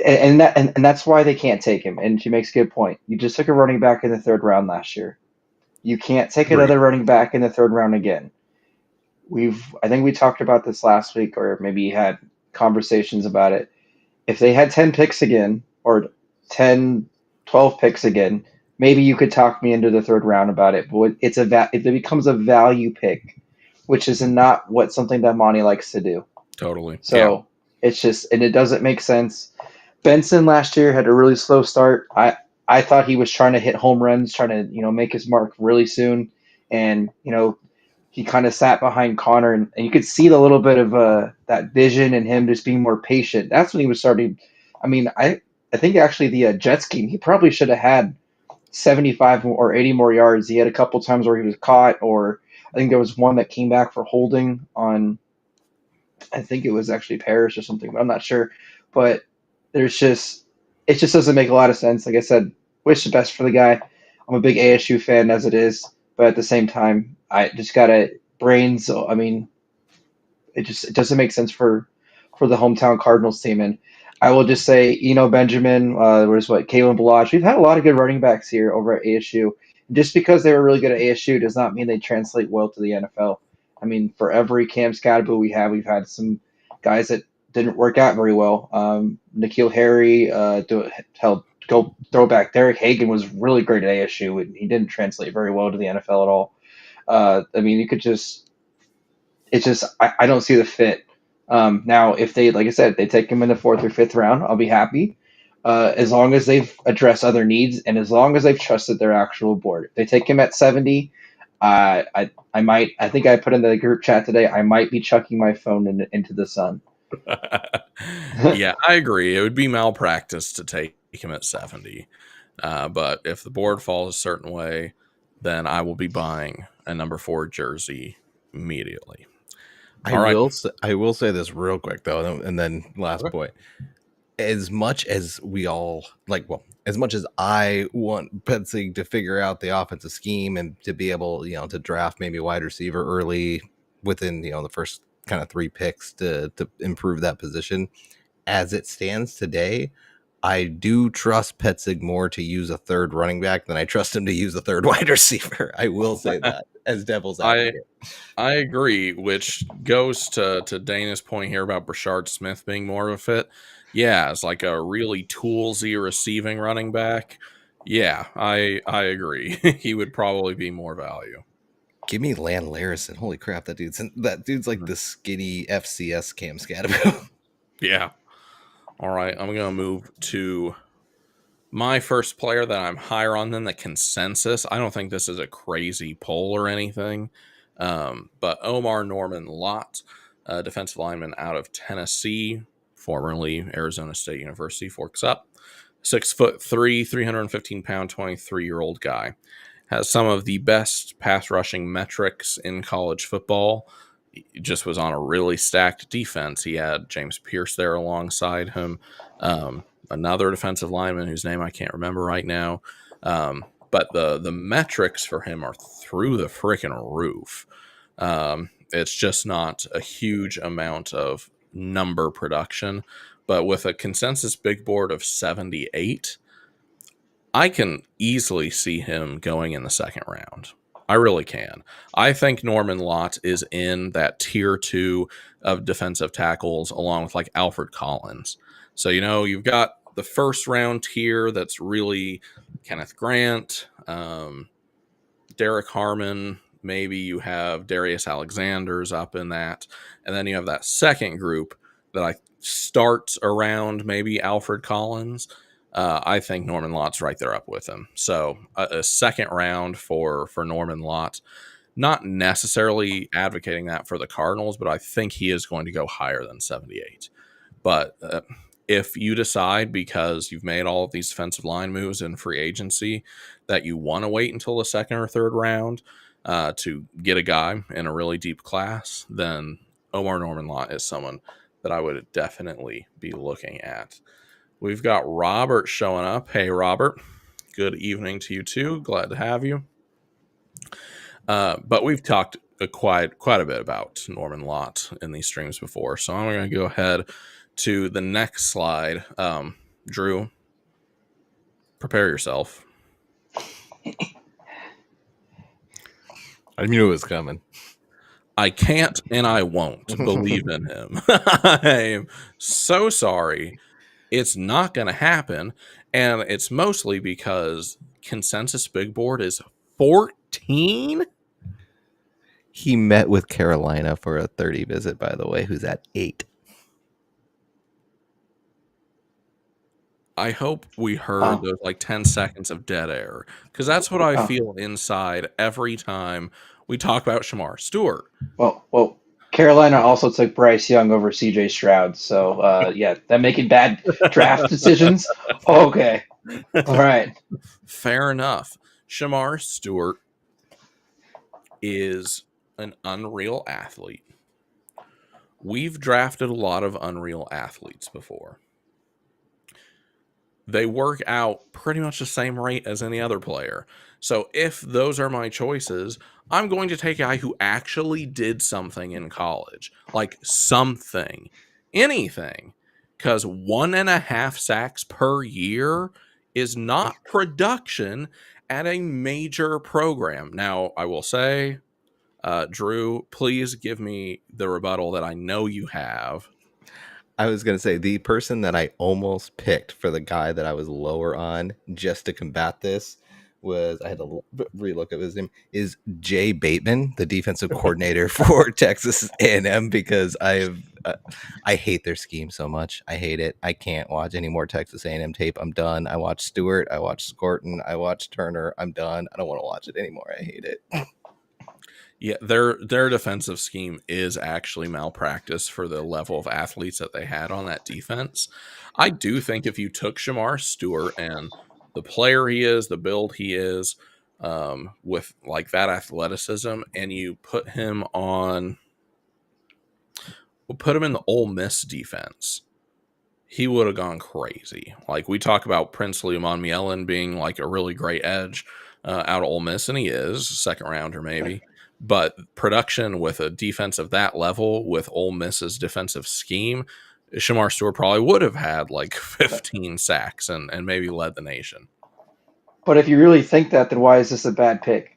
and that's why they can't take him. And she makes a good point. You just took a running back in the 3rd round last year. You can't take another running back in the 3rd round again. I think we talked about this last week, or maybe had conversations about it. If they had 10 picks again, or 10, 12 picks again, maybe you could talk me into the 3rd round about it. But if it becomes a value pick, which is not something that Monty likes to do. Totally. So it's just, and it doesn't make sense. Benson last year had a really slow start. I thought he was trying to hit home runs, trying to make his mark really soon, and he kind of sat behind Connor, and you could see the little bit of that vision and him just being more patient. That's when he was starting. I mean, I think actually the Jets game, he probably should have had 75 or 80 more yards. He had a couple times where he was caught, or I think there was one that came back for holding on I think it was actually Paris or something, but I'm not sure. But there's just it just doesn't make a lot of sense. Like I said, wish the best for the guy. I'm a big ASU fan as it is, but at the same time, I just gotta brains. I mean, it doesn't make sense for the hometown Cardinals team. And I will just say, Benjamin, there's what Kalen Balazs. We've had a lot of good running backs here over at ASU. Just because they were really good at ASU does not mean they translate well to the NFL. I mean, for every Cam Scadaboo we've had some guys that didn't work out very well. N'Keal Harry, go throwback. Derek Hagan was really great at ASU, and he didn't translate very well to the NFL at all. I mean, you could just it's just I don't see the fit. Now, if they, like I said, they take him in the fourth or fifth round, I'll be happy. As long as they've addressed other needs and as long as they've trusted their actual board. If they take him at 70, I might. I think I put in the group chat today. I might be chucking my phone into the sun. Yeah, I agree. It would be malpractice to take him at 70. But if the board falls a certain way, then I will be buying a number 4 jersey immediately. I will say this real quick though, and then last point. As much as we all as much as I want Petzing to figure out the offensive scheme and to be able, to draft maybe a wide receiver early within, the first kind of 3 picks to improve that position, as it stands today, I do trust Petzing more to use a third running back than I trust him to use a third wide receiver. I will say that as devil's advocate. I agree, which goes to Dana's point here about Brashard Smith being more of a fit. Yeah, it's like a really toolsy receiving running back. Yeah, I agree. He would probably be more value. Give me Lan Larison. Holy crap, that dude's like the skinny FCS Cam Scadaboo. Yeah. All right, I'm going to move to my first player that I'm higher on than the consensus. I don't think this is a crazy poll or anything, but Omar Norman Lott, defensive lineman out of Tennessee, formerly Arizona State University, forks up. 6'3", 315-pound, 23-year-old guy. Has some of the best pass rushing metrics in college football. He just was on a really stacked defense. He had James Pierce there alongside him. Another defensive lineman whose name I can't remember right now. But the metrics for him are through the freaking roof. It's just not a huge amount of number production. But with a consensus big board of 78, I can easily see him going in the second round. I really can. I think Norman Lott is in that tier 2 of defensive tackles along with like Alfred Collins. So, you've got the first round tier that's really Kenneth Grant, Derek Harmon, maybe you have Darius Alexander's up in that. And then you have that second group that I start around maybe Alfred Collins. I think Norman Lott's right there up with him. So a second round for Norman Lott. Not necessarily advocating that for the Cardinals, but I think he is going to go higher than 78. But if you decide, because you've made all of these defensive line moves in free agency, that you want to wait until the second or third round to get a guy in a really deep class, then Omar Norman Lott is someone that I would definitely be looking at. We've got Robert showing up. Hey, Robert. Good evening to you too. Glad to have you. But we've talked quite a bit about Norman Lott in these streams before, so I'm going to go ahead to the next slide. Drew, prepare yourself. I knew it was coming. I can't and I won't believe in him. I am so sorry. It's not going to happen, and it's mostly because consensus big board is 14. He met with Carolina for a 30 visit, by the way, who's at 8. I hope we heard those like 10 seconds of dead air, because that's what I feel inside every time we talk about Shamar Stewart. Well, Carolina also took Bryce Young over C.J. Stroud, so yeah, they're making bad draft decisions. Okay, all right, fair enough. Shamar Stewart is an unreal athlete. we've drafted a lot of unreal athletes before. They work out pretty much the same rate as any other player. So if those are my choices, I'm going to take a guy who actually did something in college, like something, anything, because 1.5 sacks per year is not production at a major program. Now, I will say, Drew, please give me the rebuttal that I know you have. I was going to say the person that I almost picked for the guy that I was lower on just to combat this was, I had to relook at his name, is Jay Bateman, the defensive coordinator for Texas A&M, because I hate their scheme so much. I hate it. I can't watch any more Texas A&M tape. I'm done. I watched Stewart. I watched Scorton. I watched Turner. I'm done. I don't want to watch it anymore. I hate it. Yeah, their defensive scheme is actually malpractice for the level of athletes that they had on that defense. I do think if you took Shamar Stewart and the player he is, the build he is, with like that athleticism, and you put him on, we'll put him in the Ole Miss defense, he would have gone crazy. Like we talk about Princely Monmielen being like a really great edge out of Ole Miss, and he is second rounder maybe. But production with a defense of that level, with Ole Miss's defensive scheme, Shamar Stewart probably would have had like 15 sacks and maybe led the nation. But if you really think that, then why is this a bad pick?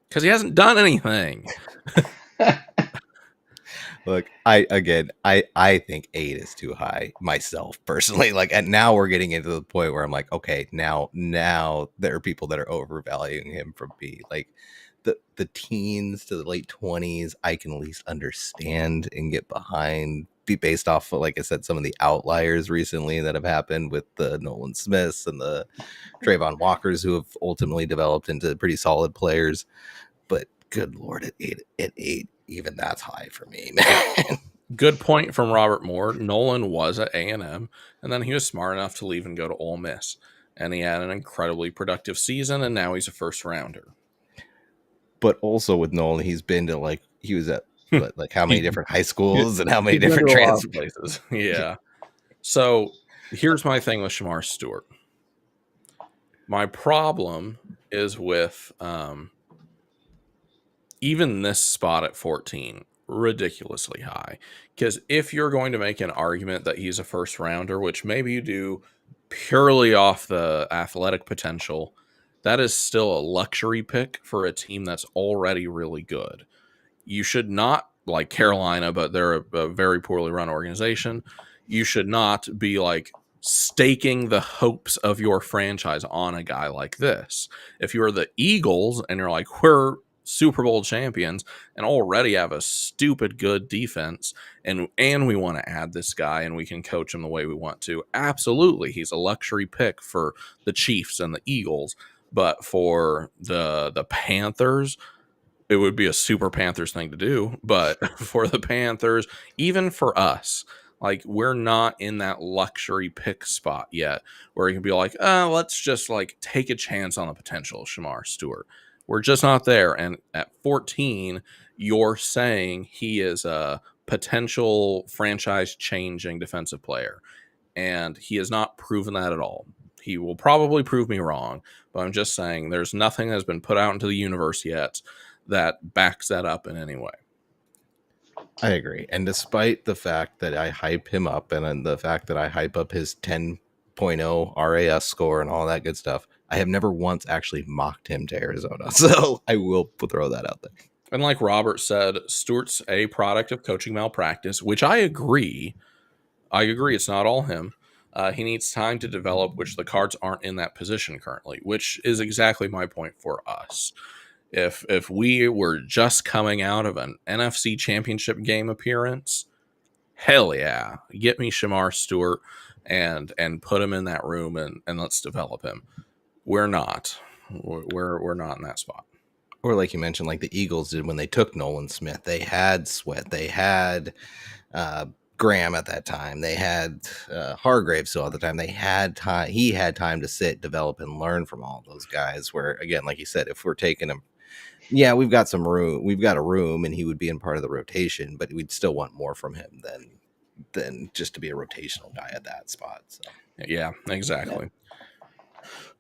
Because he hasn't done anything. Look, I think 8 is too high myself personally. Like, and now we're getting into the point where I'm like, okay, now there are people that are overvaluing him from B. Like the teens to the late 20s, I can at least understand and get behind, be based off of, like I said, some of the outliers recently that have happened with the Nolan Smiths and the Trayvon Walkers, who have ultimately developed into pretty solid players. But good Lord, at eight, even that's high for me, man. Good point from Robert Moore. Nolan was at A&M, and then he was smart enough to leave and go to Ole Miss. And he had an incredibly productive season, and now he's a first rounder. But also with Nolan, he's been to he was at like how many different high schools and how many different transfer places. Yeah. So here's my thing with Shamar Stewart. My problem is with even this spot at 14, ridiculously high. Because if you're going to make an argument that he's a first rounder, which maybe you do purely off the athletic potential, that is still a luxury pick for a team that's already really good. You should not, like Carolina, but they're a very poorly run organization. You should not be like staking the hopes of your franchise on a guy like this. If you're the Eagles and you're like, we're Super Bowl champions and already have a stupid good defense, and we want to add this guy and we can coach him the way we want to, absolutely, he's a luxury pick for the Chiefs and the Eagles. But for the Panthers, it would be a super Panthers thing to do. But for the Panthers, even for us, like we're not in that luxury pick spot yet where you can be like, let's just like take a chance on the potential of Shamar Stewart. We're just not there. And at 14, you're saying he is a potential franchise changing defensive player. And he has not proven that at all. He will probably prove me wrong, but I'm just saying there's nothing that's been put out into the universe yet that backs that up in any way. I agree. And despite the fact that I hype him up and the fact that I hype up his 10.0 RAS score and all that good stuff, I have never once actually mocked him to Arizona. So I will throw that out there. And like Robert said, Stewart's a product of coaching malpractice, which I agree. It's not all him. He needs time to develop, which the Cards aren't in that position currently, which is exactly my point for us. If we were just coming out of an NFC championship game appearance, hell yeah, get me Shamar Stewart and put him in that room and let's develop him. We're not. We're not in that spot. Or like you mentioned, like the Eagles did when they took Nolan Smith. They had Sweat. They had Graham at that time. They had Hargrave still at the time. They had time. He had time to sit, develop, and learn from all those guys. Where again, like you said, if we're taking him yeah, we've got some room. We've got a room, and he would be in part of the rotation, but we'd still want more from him than just to be a rotational guy at that spot. So Yeah, Yeah. exactly.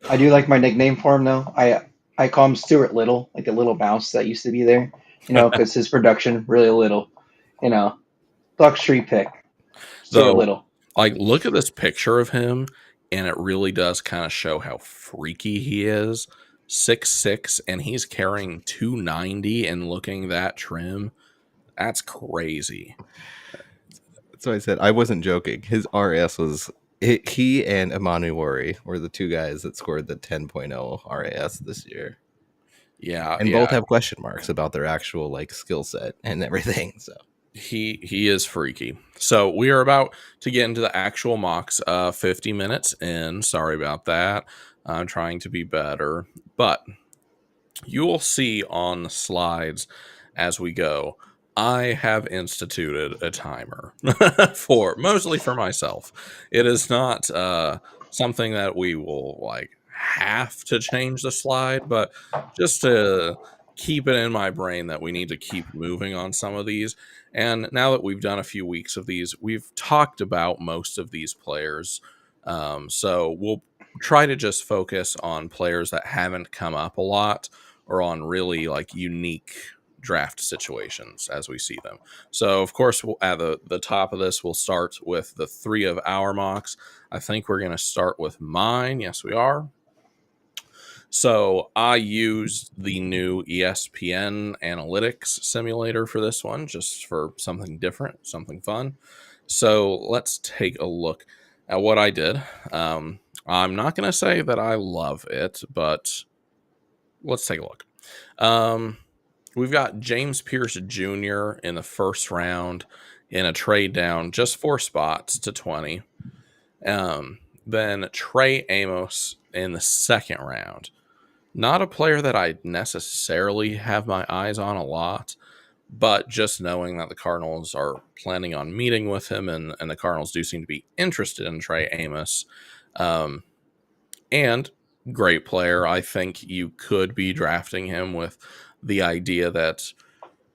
I do like my nickname for him though. I call him Stuart Little, like a little mouse that used to be there. Because his production really little. You know, Buck Street pick, Stuart Though, Little. like, look at this picture of him, and it really does kind of show how freaky he is. 6'6", and he's carrying 290 and looking that trim. That's crazy. so I said I wasn't joking. His RS was he and Emanuori were the two guys that scored the 10.0 RAS this year, Yeah, and both have question marks about their actual like skill set and everything. So he is freaky. So we are about to get into the actual mocks. 50 minutes in. Sorry about that. I'm trying to be better, but you will see on the slides as we go. I have instituted a timer for mostly for myself. It is not something that we will like have to change the slide, but just to keep it in my brain that we need to keep moving on some of these. And now that we've done a few weeks of these, we've talked about most of these players. So we'll try to just focus on players that haven't come up a lot or on really like unique draft situations as we see them. So, of course, at the top of this, we'll start with the 3 of our mocks. I think we're going to start with mine. Yes, we are. So I used the new ESPN analytics simulator for this one, just for something different, something fun. So let's take a look at what I did. I'm not going to say that I love it, but let's take a look. We've got James Pierce Jr. in the first round in a trade down just 4 spots to 20. Then Trey Amos in the second round. Not a player that I necessarily have my eyes on a lot, but just knowing that the Cardinals are planning on meeting with him and the Cardinals do seem to be interested in Trey Amos. And great player. I think you could be drafting him with the idea that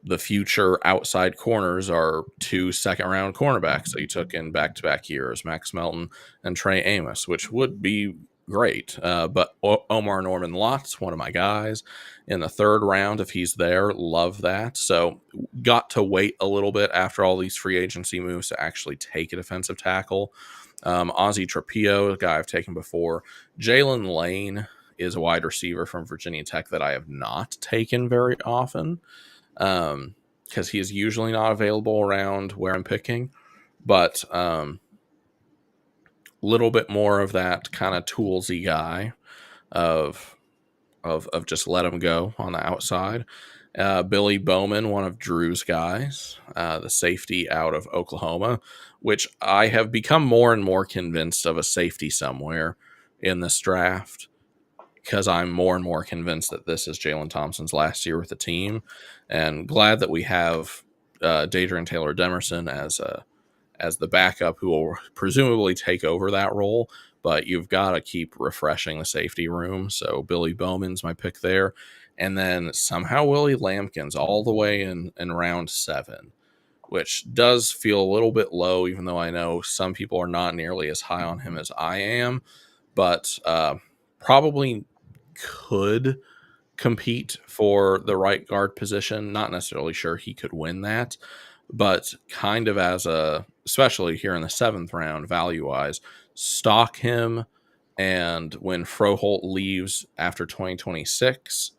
the future outside corners are 2 second-round cornerbacks that you took in back-to-back years, Max Melton and Trey Amos, which would be great. But Omar Norman Lott's one of my guys in the third round. If he's there, love that. So got to wait a little bit after all these free agency moves to actually take a defensive tackle. Ozzie Trapillo, a guy I've taken before. Jalen Lane is a wide receiver from Virginia Tech that I have not taken very often because he is usually not available around where I'm picking. But little bit more of that kind of toolsy guy of just let him go on the outside. Billy Bowman, one of Drew's guys, the safety out of Oklahoma, which I have become more and more convinced of a safety somewhere in this draft because I'm more and more convinced that this is Jalen Thompson's last year with the team, and glad that we have Dadrian Taylor Demerson as the backup who will presumably take over that role. But you've got to keep refreshing the safety room. So Billy Bowman's my pick there. And then somehow Willie Lampkins all the way in round 7, which does feel a little bit low, even though I know some people are not nearly as high on him as I am. But probably could compete for the right guard position. Not necessarily sure he could win that, but kind of as especially here in the 7th round, value-wise, stock him. And when Froholt leaves after 2026,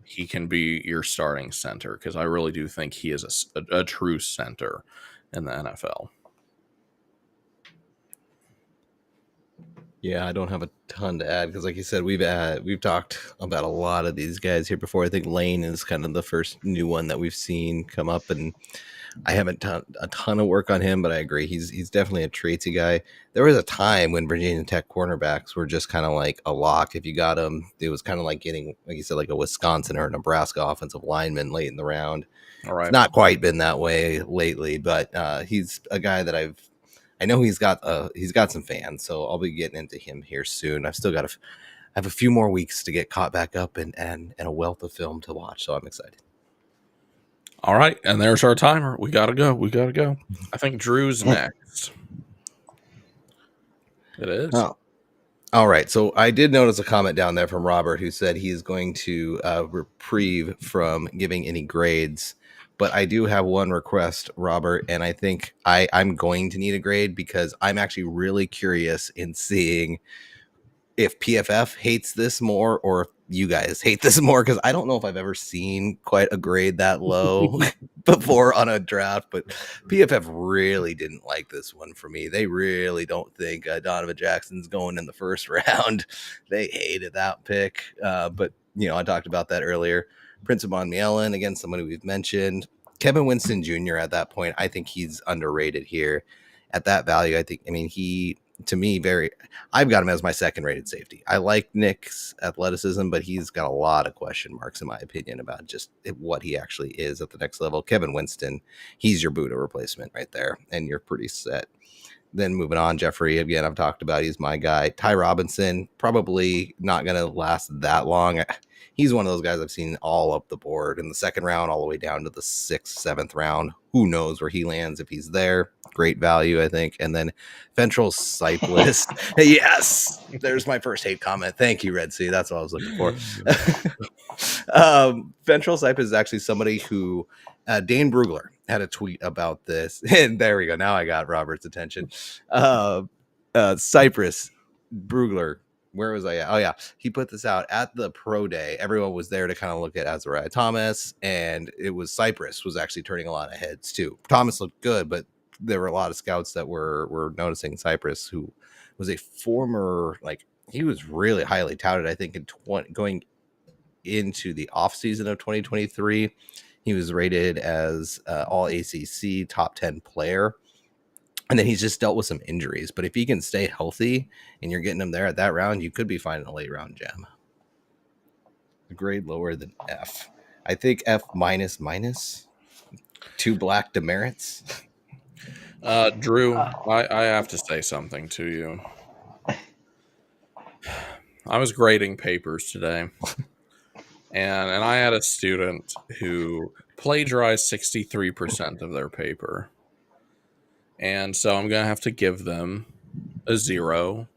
he can be your starting center because I really do think he is a true center in the NFL. yeah, I don't have a ton to add because, like you said, we've talked about a lot of these guys here before. I think Lane is kind of the first new one that we've seen come up, and I haven't done a ton of work on him, but I agree he's definitely a traitsy guy. There was a time when Virginia Tech cornerbacks were just kind of like a lock. If you got them, it was kind of like getting, like you said, like a Wisconsin or a Nebraska offensive lineman late in the round. All right. It's not quite been that way lately, but he's a guy that I know he's got some fans, so I'll be getting into him here soon. I have a few more weeks to get caught back up and a wealth of film to watch. So I'm excited. All right, and there's our timer. We gotta go. I think Drew's next. It is. Oh. All right. So I did notice a comment down there from Robert who said he is going to reprieve from giving any grades. But I do have one request, Robert, and I think I'm going to need a grade because I'm actually really curious in seeing if PFF hates this more or if you guys hate this more, because I don't know if I've ever seen quite a grade that low before on a draft, but PFF really didn't like this one for me. They really don't think Donovan Jackson's going in the first round. They hated that pick. But, I talked about that earlier. Prince of Mielen, again, somebody we've mentioned. Kevin Winston Jr. at that point, I think he's underrated here. At that value, to me, I've got him as my second rated safety. I like Nick's athleticism, but he's got a lot of question marks, in my opinion, about just what he actually is at the next level. Kevin Winston, he's your Buddha replacement right there, and you're pretty set. Then moving on, Jeffrey, again, I've talked about, he's my guy. Ty Robinson, probably not going to last that long. He's one of those guys I've seen all up the board in the second round, all the way down to the 6th, 7th round. Who knows where he lands if he's there. Great value, I think. And then Ventral Cyclist. Yes, there's my first hate comment. Thank you, Red Sea. That's what I was looking for. Ventral Cyclist is actually somebody who Dane Brugler had a tweet about this. And there we go. Now I got Robert's attention. Cypress Brugler. Where was I at? Oh, yeah. He put this out at the pro day. Everyone was there to kind of look at Azariah Thomas, and it was Cypress was actually turning a lot of heads too. Thomas looked good, but there were a lot of scouts that were noticing Cypress, who was a former, he was really highly touted, I think, going into the offseason of 2023. He was rated as all ACC top 10 player. And then he's just dealt with some injuries. But if he can stay healthy and you're getting him there at that round, you could be finding a late round gem. A grade lower than F. I think F minus. 2 black demerits. Drew, I have to say something to you. I was grading papers today. And I had a student who plagiarized 63% of their paper. And so I'm going to have to give them a 0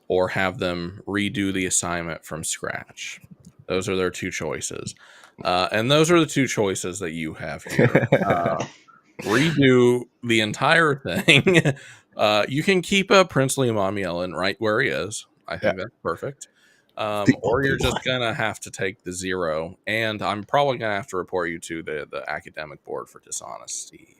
or have them redo the assignment from scratch. Those are their 2 choices. And those are the 2 choices that you have here. Redo the entire thing. You can keep a Princely Mielen right where he is. I think that's perfect. Or you're just going to have to take the 0. And I'm probably going to have to report you to the academic board for dishonesty.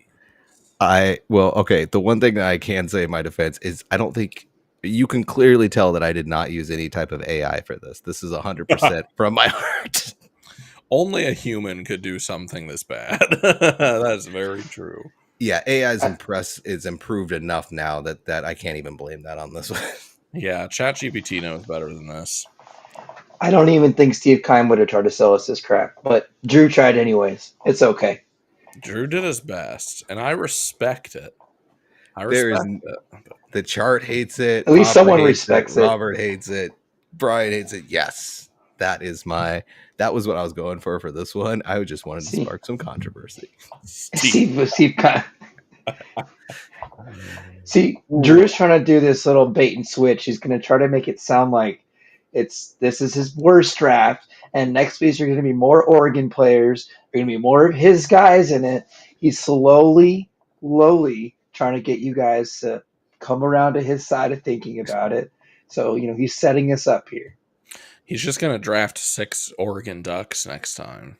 Okay. The one thing that I can say in my defense is I don't think you can clearly tell that I did not use any type of AI for this. This is 100% from my heart. Only a human could do something this bad. That's very true. Yeah, AI's is improved enough now that I can't even blame that on this one. Yeah, ChatGPT knows better than this. I don't even think Steve Kime would have tried to sell us this crap, but Drew tried anyways. It's okay. Drew did his best, and I respect it. The chart hates it. At least someone respects it. Robert hates it. Brian hates it. Yes, that was what I was going for this one. I just wanted to spark some controversy. Steve Kime. See, Drew's trying to do this little bait and switch. He's going to try to make it sound like this is his worst draft, and next week are going to be more Oregon players. There are going to be more of his guys in it. He's slowly trying to get you guys to come around to his side of thinking about it. So, he's setting us up here. He's just going to draft 6 Oregon Ducks next time.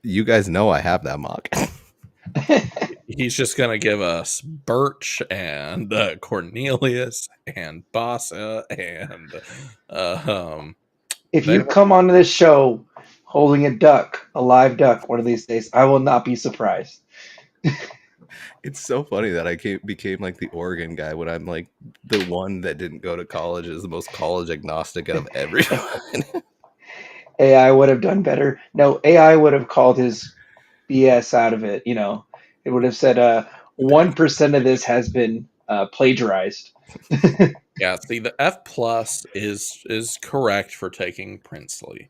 You guys know I have that mock. He's just going to give us Birch and Cornelius and Bassa and if you come onto this show holding a live duck one of these days, I will not be surprised. It's so funny that I became like the Oregon guy when I'm like the one that didn't go to college, is the most college agnostic out of everyone. AI would have done better. No, AI would have called his BS out of it. It would have said 1% of this has been plagiarized. Yeah, see, the F plus is correct for taking Princely.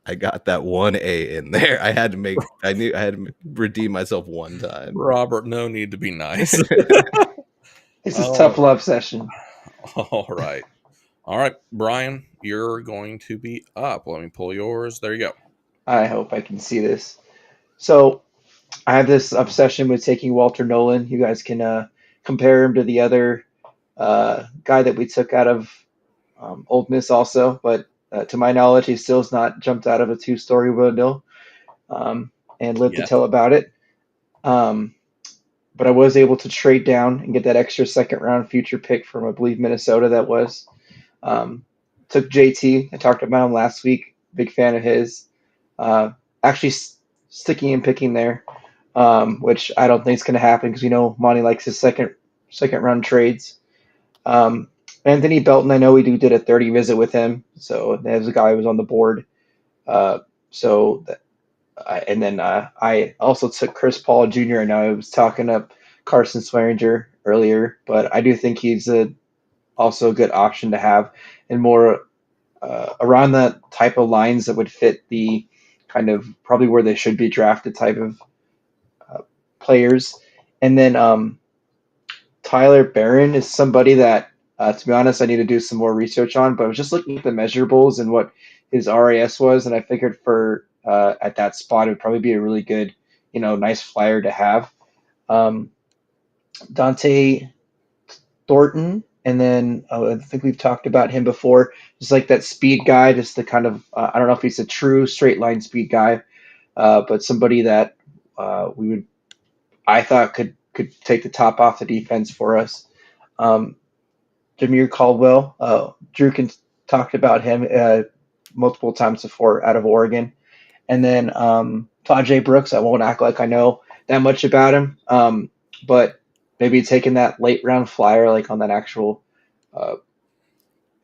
I got that one A in there. I knew I had to redeem myself one time. Robert, no need to be nice. This is tough Oh, love session. all right. All right, Brian, you're going to be up. Let me pull yours. There you go. I hope I can see this. So I have this obsession with taking Walter Nolan. You guys can compare him to the other guy that we took out of Old Miss also, but to my knowledge, he still has not jumped out of a two-story window and lived to Yes. tell about it. Um, but I was able to trade down and get that extra second round future pick from, I believe, Minnesota. That was um, took JT. I talked about him last week. Big fan of his. Uh, actually, sticking and picking there, which I don't think is going to happen because we know Monty likes his second round trades. Um, Anthony Belton, I know we did a 30 visit with him, so there's a guy who was on the board. Uh, so and then I also took Chris Paul Jr. I know I was talking up Carson Swearinger earlier, but I do think he's also a good option to have and more around that type of lines that would fit the kind of probably where they should be drafted type of players. And then Tyler Barron is somebody that, to be honest, I need to do some more research on. But I was just looking at the measurables and what his RAS was, and I figured for at that spot it would probably be a really good, nice flyer to have. Um, Dante Thornton, and then I think we've talked about him before. Just like that speed guy, just the kind of I don't know if he's a true straight line speed guy, but somebody that we would I thought could take the top off the defense for us. Um, Jameer Caldwell, Drew can talked about him multiple times before out of Oregon, and then Tajay Brooks. I won't act like I know that much about him, but maybe taking that late round flyer like on that actual uh,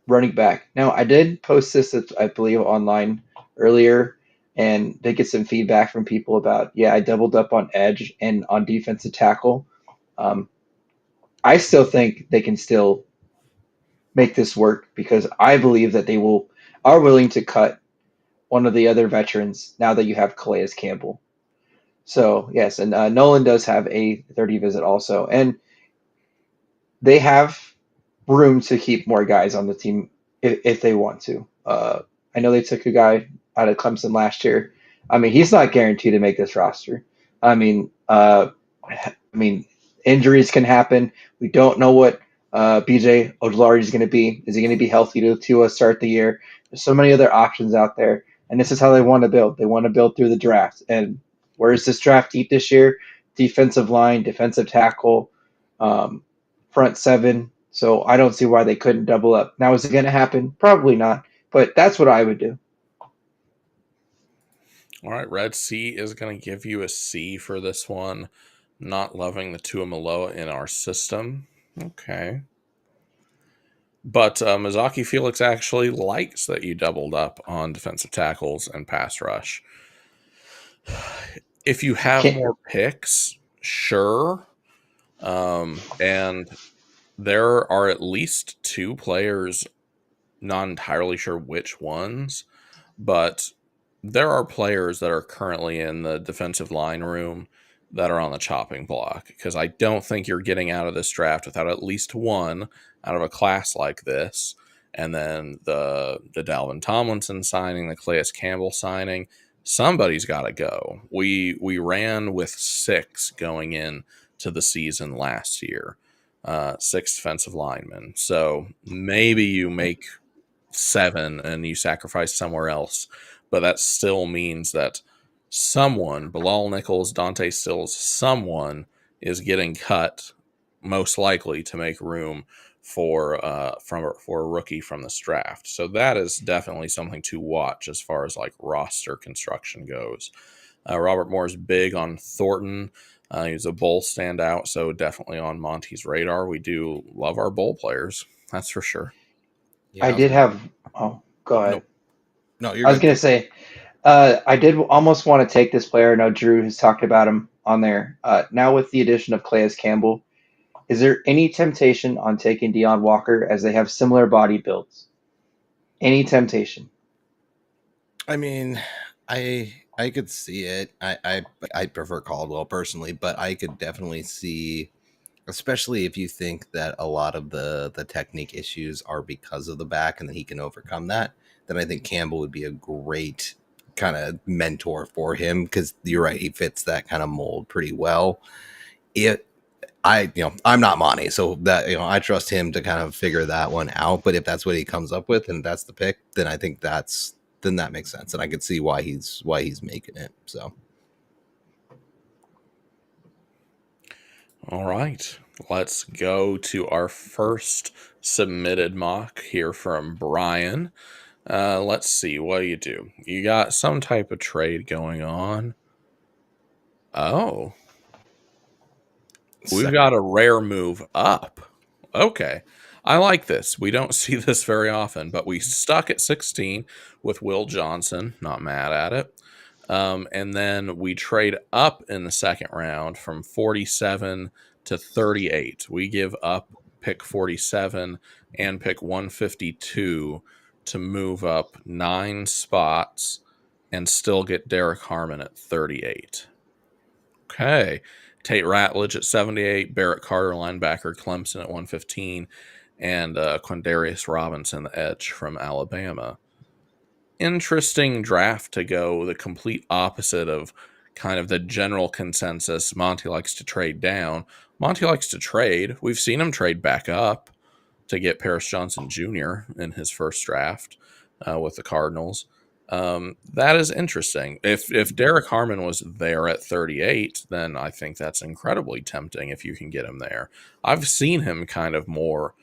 running back. Now, I did post this, I believe, online earlier, and did get some feedback from people about, yeah, I doubled up on edge and on defensive tackle. Um, I still think they can still make this work because I believe that they are willing to cut one of the other veterans now that you have Calais Campbell. So yes, and Nolan does have a 30 visit also, and they have room to keep more guys on the team if they want to. I know they took a guy out of Clemson last year. I mean, he's not guaranteed to make this roster. I mean, injuries can happen. We don't know what BJ Ojulari is going to be. Is he going to be healthy to start the year? There's so many other options out there, and this is how they want to build. They want to build through the draft. And where is this draft deep this year? Defensive line, defensive tackle, um, front seven. So I don't see why they couldn't double up. Now, is it going to happen? Probably not. But that's what I would do. All right, Red Sea is going to give you a C for this one. Not loving the Tuamaloa in our system. Okay. But Mizaki Felix actually likes that you doubled up on defensive tackles and pass rush. If you have Can't, more picks, sure. And there are at least two players, not entirely sure which ones, but there are players that are currently in the defensive line room that are on the chopping block because I don't think you're getting out of this draft without at least one out of a class like this. And then the Dalvin Tomlinson signing, the Calais Campbell signing, somebody's got to go. We ran with 6 going in to the season last year, 6 defensive linemen. So maybe you make 7 and you sacrifice somewhere else, but that still means that someone, Bilal Nichols, Dante Stills, someone is getting cut, most likely to make room for for a rookie from this draft. So that is definitely something to watch as far as like roster construction goes. Robert Moore's big on Thornton. He's a bowl standout, so definitely on Monty's radar. We do love our bowl players, that's for sure. I Yeah, did have. Oh, go ahead. no, no, you're I was good. going to say, I did almost want to take this player. I know Drew has talked about him on there. Now with the addition of Calais Campbell, Is there any temptation on taking Deion Walker as they have similar body builds? Any temptation? I mean, I could see it. I prefer Caldwell personally, but I could definitely see, especially if you think that a lot of the technique issues are because of the back and that he can overcome that, then I think Campbell would be a great kind of mentor for him, because you're right, he fits that kind of mold pretty well. It I'm not Monty, so that I trust him to kind of figure that one out. But if that's what he comes up with and that's the pick, then I think then that makes sense, and I could see why he's making it. So All right, let's go to our first submitted mock here from Brian. Let's see, what do? You got some type of trade going on. Oh, we've got a rare move up. Okay. I like this. We don't see this very often, but we stuck at 16 with Will Johnson. Not mad at it. And then we trade up in the second round from 47 to 38. We give up pick 47 and pick 152 to move up 9 spots and still get Derek Harmon at 38. Okay. Tate Ratledge at 78, Barrett Carter, linebacker, Clemson at 115, and Quindarius Robinson, the edge from Alabama. Interesting draft to go the complete opposite of kind of the general consensus. Monty likes to trade down. Monty likes to trade. We've seen him trade back up to get Paris Johnson Jr. in his first draft with the Cardinals. That is interesting. If Derek Harmon was there at 38, then I think that's incredibly tempting if you can get him there. I've seen him kind of more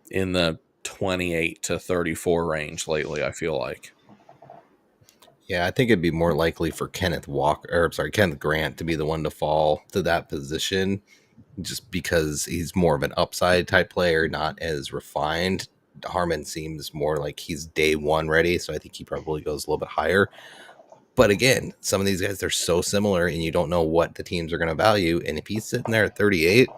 in the 28 to 34 range lately, I feel like. yeah, I think it'd be more likely for Kenneth Grant to be the one to fall to that position, just because he's more of an upside type player, not as refined. Harmon seems more like he's day one ready, so I think he probably goes a little bit higher. But again, some of these guys, they're so similar, and you don't know what the teams are going to value. And if he's sitting there at 38,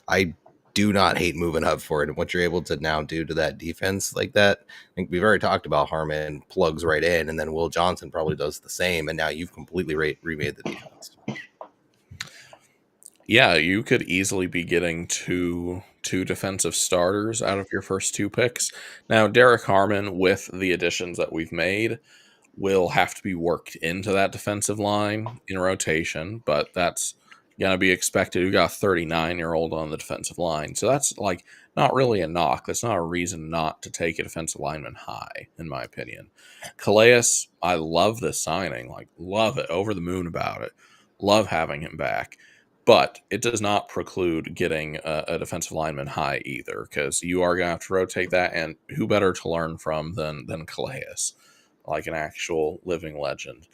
I do not hate moving up for it. And what you're able to now do to that defense like that, I think we've already talked about Harmon plugs right in, and then Will Johnson probably does the same. And now you've completely remade the defense. Yeah, you could easily be getting two defensive starters out of your first 2 picks. Now, Derek Harmon, with the additions that we've made, will have to be worked into that defensive line in rotation, but that's going to be expected. We got a 39-year-old on the defensive line, so that's like not really a knock. That's not a reason not to take a defensive lineman high, in my opinion. Calais, I love this signing. Like, love it. Over the moon about it. Love having him back. But it does not preclude getting a defensive lineman high either, because you are going to have to rotate that, and who better to learn from than Calais, like an actual living legend.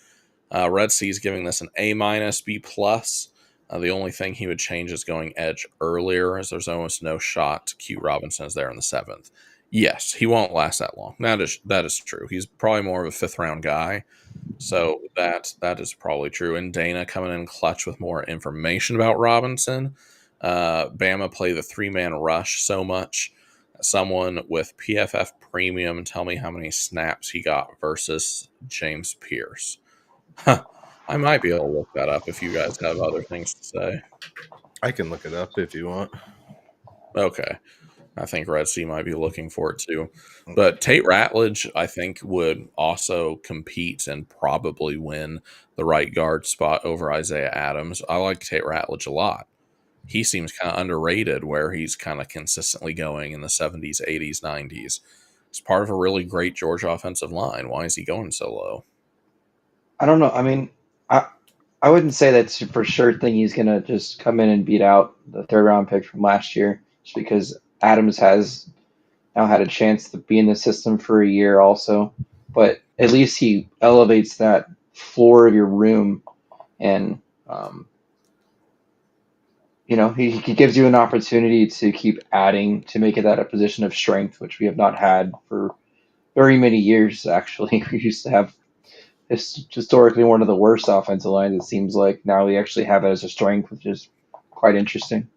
Red Sea's giving this an A minus, B plus. The only thing he would change is going edge earlier, as there's almost no shot Q Robinson is there in the 7th. Yes, he won't last that long. That is true. He's probably more of a 5th round guy. So that is probably true. And Dana coming in clutch with more information about Robinson. Bama play the 3-man rush so much. Someone with PFF Premium, tell me how many snaps he got versus James Pierce. Huh. I might be able to look that up if you guys have other things to say. I can look it up if you want. Okay. I think Red Sea might be looking for it too. But Tate Ratledge, I think, would also compete and probably win the right guard spot over Isaiah Adams. I like Tate Ratledge a lot. He seems kind of underrated, where he's kind of consistently going in the 70s, 80s, 90s. He's part of a really great Georgia offensive line. Why is he going so low? I don't know. I mean, I wouldn't say that's for sure thing he's gonna just come in and beat out the 3rd round pick from last year, just because Adams has now had a chance to be in the system for a year also. But at least he elevates that floor of your room, and he gives you an opportunity to keep adding to make it that a position of strength, which we have not had for very many years. Actually, we used to have historically one of the worst offensive lines. It seems like now we actually have it as a strength, which is quite interesting.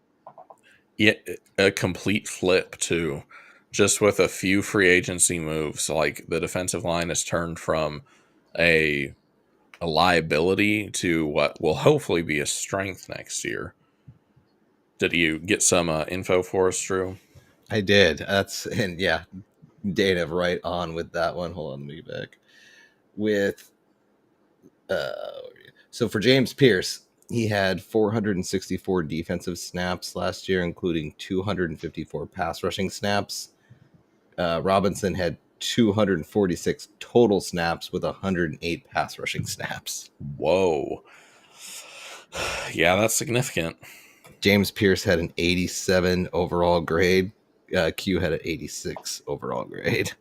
Yeah, a complete flip too. Just with a few free agency moves, like the defensive line has turned from a liability to what will hopefully be a strength next year. Did you get some info for us, Drew? I did. And yeah, Dana right on with that one. Hold on, let me get back. With so for James Pierce, he had 464 defensive snaps last year, including 254 pass rushing snaps. Robinson had 246 total snaps with 108 pass rushing snaps. Whoa. Yeah, that's significant. James Pierce had an 87 overall grade. Q had an 86 overall grade.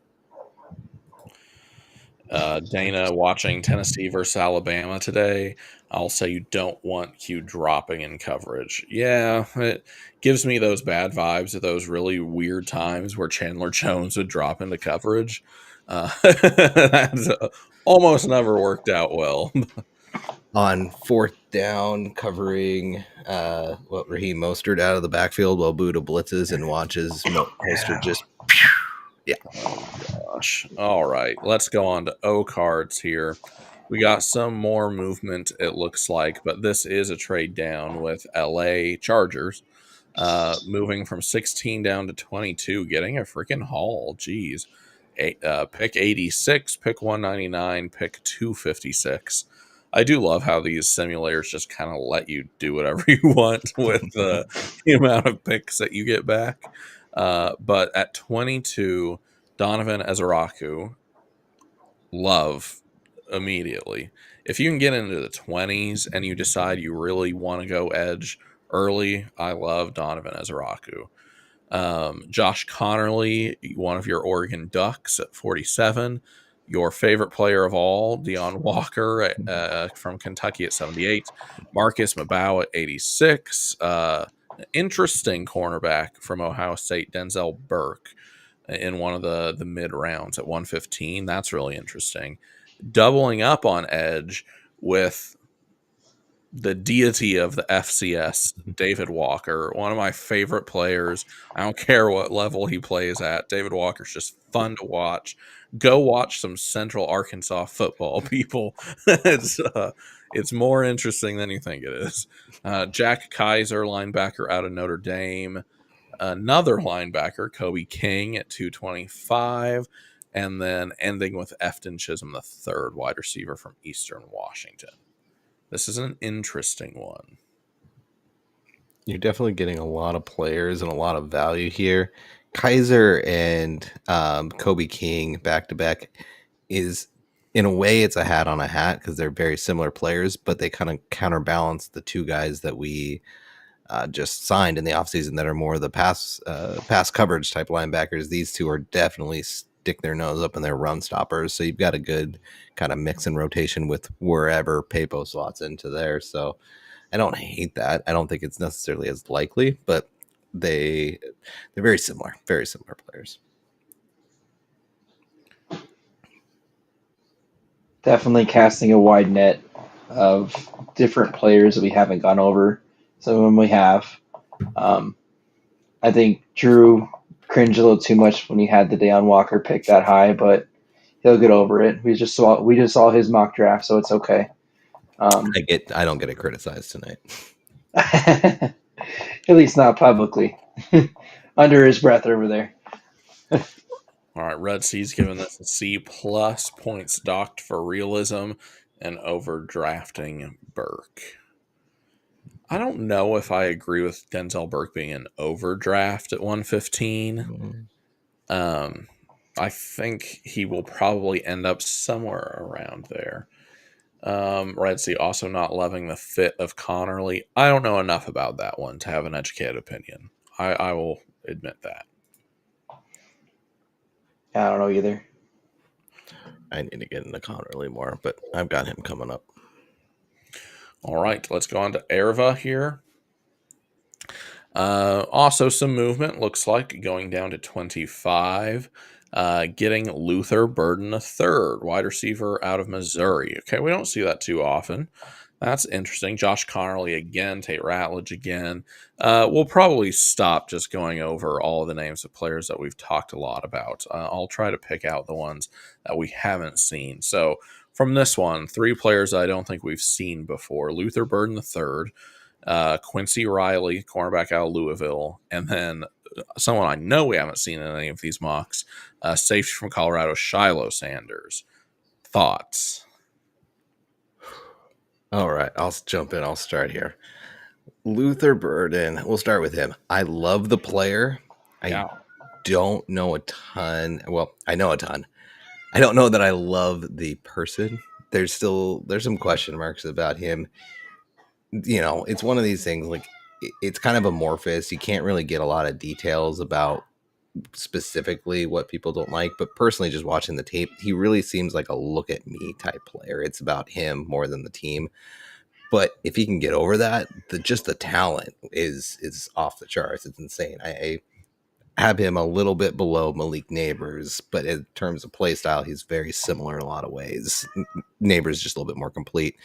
Dana watching Tennessee versus Alabama today. I'll say you don't want Q dropping in coverage. Yeah, it gives me those bad vibes at those really weird times where Chandler Jones would drop into coverage. That's almost never worked out well. On fourth down, covering Raheem Mostert out of the backfield while Buda blitzes and watches Mostert just. Yeah. Oh gosh. All right, let's go on to O cards here. We got some more movement, it looks like, but this is a trade down with LA Chargers. Moving from 16 down to 22, getting a freaking haul. Jeez. Pick 86, pick 199, pick 256. I do love how these simulators just kind of let you do whatever you want with the amount of picks that you get back. But at 22, Donovan Ezeraku, love immediately. If you can get into the 20s and you decide you really want to go edge early, I love Donovan Ezeraku. Josh Connerly, one of your Oregon Ducks at 47. Your favorite player of all, Deion Walker from Kentucky at 78. Marcus Mabau at 86. Interesting cornerback from Ohio State, Denzel Burke, in one of the mid rounds at 115. That's really interesting. Doubling up on edge with the deity of the FCS, David Walker, one of my favorite players. I don't care what level he plays at. David Walker's just fun to watch. Go watch some Central Arkansas football, people. It's more interesting than you think it is. Jack Kaiser, linebacker out of Notre Dame. Another linebacker, Kobe King at 225. And then ending with Efton Chisholm, the third wide receiver from Eastern Washington. This is an interesting one. You're definitely getting a lot of players and a lot of value here. Kaiser and Kobe King back to back is, in a way, it's a hat on a hat because they're very similar players, but they kind of counterbalance the two guys that we just signed in the offseason that are more the pass coverage type linebackers. These two are definitely stick their nose up in their run stoppers. So you've got a good kind of mix and rotation with wherever Papo slots into there. So I don't hate that. I don't think it's necessarily as likely, but they're very similar players. Definitely casting a wide net of different players that we haven't gone over. Some of them we have. I think Drew cringed a little too much when he had the Deion Walker pick that high, but he'll get over it. We just saw his mock draft, so it's okay. I don't get it criticized tonight. At least not publicly. Under his breath over there. All right, Red Sea's giving this a C plus, points docked for realism and overdrafting Burke. I don't know if I agree with Denzel Burke being an overdraft at 115. I think he will probably end up somewhere around there. Red Sea also not loving the fit of Connerly. I don't know enough about that one to have an educated opinion. I will admit that. I don't know either. I need to get into Connerly more, but I've got him coming up. All right, let's go on to Erva here. Also some movement, looks like, going down to 25. Getting Luther Burden a third, wide receiver out of Missouri. Okay, we don't see that too often. That's interesting. Josh Connerly again, Tate Ratledge again. We'll probably stop just going over all of the names of players that we've talked a lot about. I'll try to pick out the ones that we haven't seen. So from this one, 3 players I don't think we've seen before: Luther Burden III, Quincy Riley, cornerback out of Louisville, and then someone I know we haven't seen in any of these mocks, safety from Colorado, Shiloh Sanders. Thoughts? All right, I'll jump in. I'll start here. Luther Burden. We'll start with him. I love the player. I Yeah. don't know a ton. Well, I know a ton. I don't know that I love the person. There's some question marks about him. It's one of these things, like, it's kind of amorphous. You can't really get a lot of details about specifically what people don't like, but personally, just watching the tape, he really seems like a look at me type player. It's about him more than the team. But if he can get over that, the talent is off the charts. It's insane. I have him a little bit below Malik Neighbors, but in terms of play style, he's very similar in a lot of ways. Neighbors just a little bit more complete.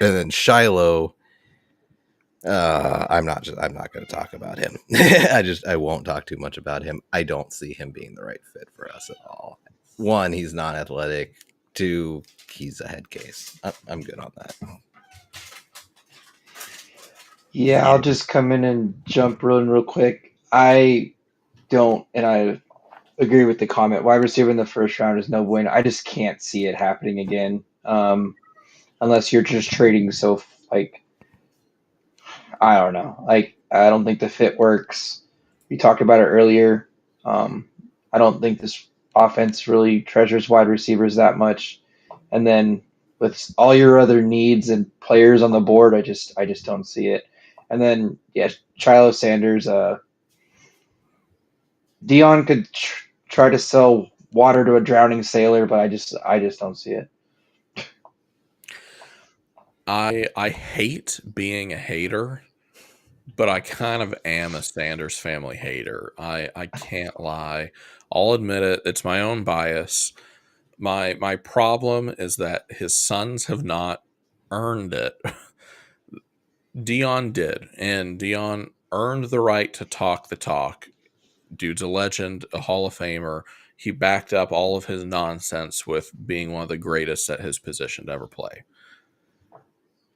And then Shiloh, I'm not going to talk about him. I won't talk too much about him. I don't see him being the right fit for us at all. 1, he's not athletic. 2, he's a head case. I'm good on that. Yeah, I'll just come in and jump real quick. I don't, and I agree with the comment. Wide receiver in the first round is no win. I just can't see it happening again, unless you're just trading. So, like, I don't know. Like, I don't think the fit works. We talked about it earlier. Um, I don't think this offense really treasures wide receivers that much. And then with all your other needs and players on the board, I just don't see it. And then yeah, Shiloh Sanders. Dion could try to sell water to a drowning sailor, but I just don't see it. I hate being a hater, but I kind of am a Sanders family hater. I can't lie. I'll admit it. It's my own bias. My problem is that his sons have not earned it. Dion did, and Dion earned the right to talk the talk. Dude's a legend, a Hall of Famer. He backed up all of his nonsense with being one of the greatest at his position to ever play.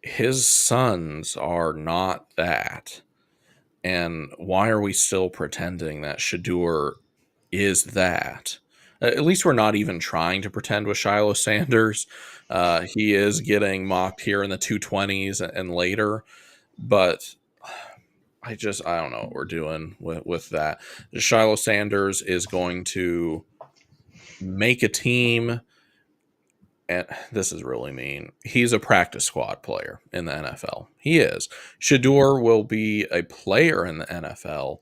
His sons are not that. And why are we still pretending that Shadur is that? At least we're not even trying to pretend with Shiloh Sanders. He is getting mocked here in the 220s and later, but I don't know what we're doing with that. Shiloh Sanders is going to make a team, and this is really mean. He's a practice squad player in the NFL. He is. Shadur will be a player in the NFL,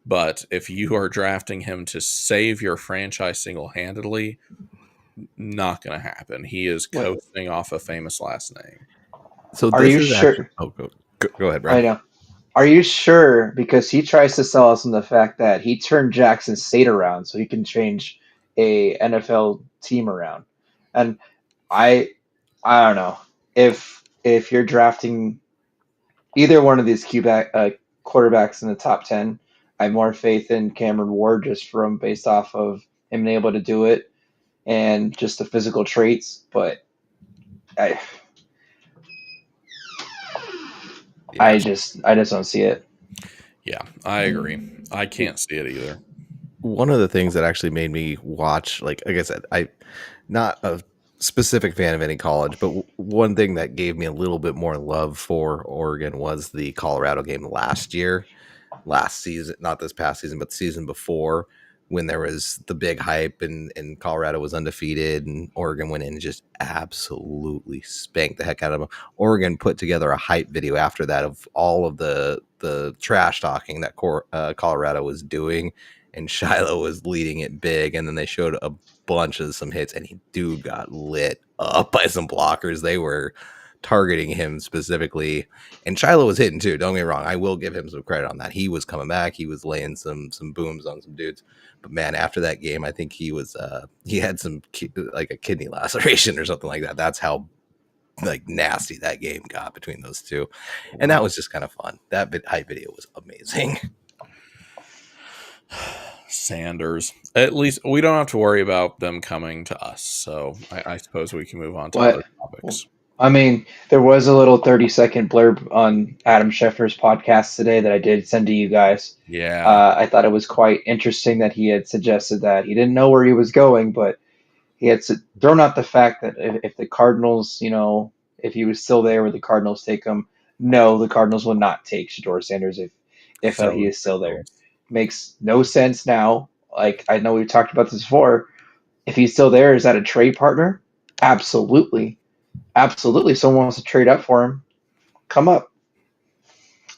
but if you are drafting him to save your franchise single-handedly, not going to happen. He is What coasting off a famous last name. So are this you is actually. sure? Oh, go ahead, I Brian. know. Are you sure? Because he tries to sell us on the fact that he turned Jackson State around so he can change a NFL team around. And I I don't know if you're drafting either one of these quarterbacks in the top 10. I have more faith in Cameron Ward just from based off of him being able to do it and just the physical traits. But I Yeah. I just don't see it. Yeah, I agree. I can't see it either. One of the things that actually made me watch, like I said, I not a specific fan of any college, but one thing that gave me a little bit more love for Oregon was the Colorado game last season, not this past season, but the season before, when there was the big hype and Colorado was undefeated and Oregon went in and just absolutely spanked the heck out of them. Oregon put together a hype video after that of all of the trash talking that Colorado was doing, and Shiloh was leading it big. And then they showed a bunch of some hits, and dude got lit up by some blockers. They were targeting him specifically, and Shiloh was hitting too. Don't get me wrong, I will give him some credit on that. He was coming back, he was laying some booms on some dudes. But man, after that game, I think he had some like a kidney laceration or something like that. That's how like nasty that game got between those two, and that was just kind of fun. That hype video was amazing. Sanders. At least we don't have to worry about them coming to us. So I suppose we can move on to other What? topics. I mean, there was a little 30-second blurb on Adam Schefter's podcast today that I did send to you guys. Yeah. I thought it was quite interesting that he had suggested that he didn't know where he was going, but he had thrown out the fact that if the Cardinals, if he was still there, would the Cardinals take him? No, the Cardinals will not take Shador Sanders if So he is still there. ridiculous. Makes no sense now. Like, I know we've talked about this before. If he's still there, is that a trade partner? Absolutely. Absolutely. Someone wants to trade up for him. Come up.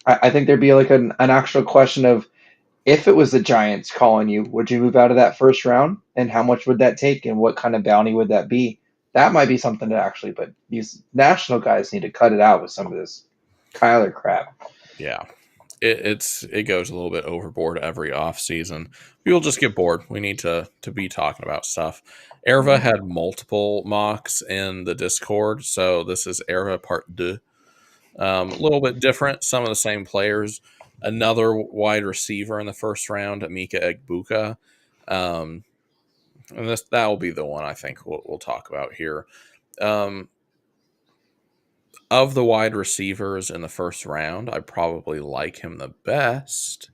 I think there'd be like an actual question of, if it was the Giants calling you, would you move out of that first round? And how much would that take? And what kind of bounty would that be? That might be something to actually, but these national guys need to cut it out with some of this Kyler crap. Yeah. It goes a little bit overboard every off season. People just get bored. We need to be talking about stuff. Erva had multiple mocks in the Discord, so this is Erva part 2. A little bit different. Some of the same players. Another wide receiver in the first round, Amika Egbuka. And that will be the one I think we'll talk about here. Of the wide receivers in the first round, I probably like him the best.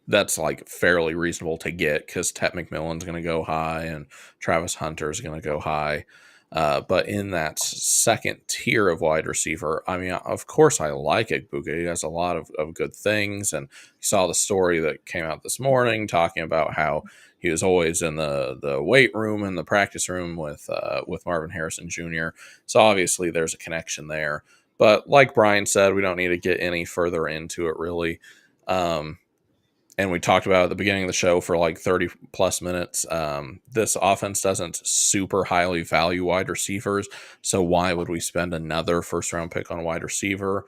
That's like fairly reasonable to get because Tet McMillan's going to go high and Travis Hunter's going to go high. But in that second tier of wide receiver, I mean, of course, I like Egbuka. He has a lot of good things. And you saw the story that came out this morning talking about how he was always in the weight room and the practice room with Marvin Harrison Jr. So obviously there's a connection there. But like Brian said, we don't need to get any further into it, really. And we talked about at the beginning of the show for like 30 plus minutes. This offense doesn't super highly value wide receivers. So why would we spend another first round pick on a wide receiver?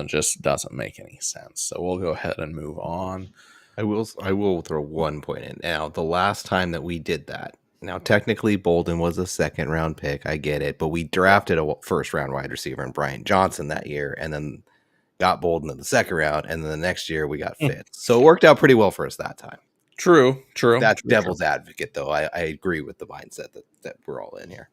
Just doesn't make any sense. So we'll go ahead and move on. I will throw one point in. Now, the last time that we did that, now technically Bolden was a second round pick. I get it. But we drafted a first round wide receiver in Brian Johnson that year. And then got Bolden in the second round, and then the next year we got Fitz. So it worked out pretty well for us that time. True. That's devil's advocate, though. I agree with the mindset that we're all in here.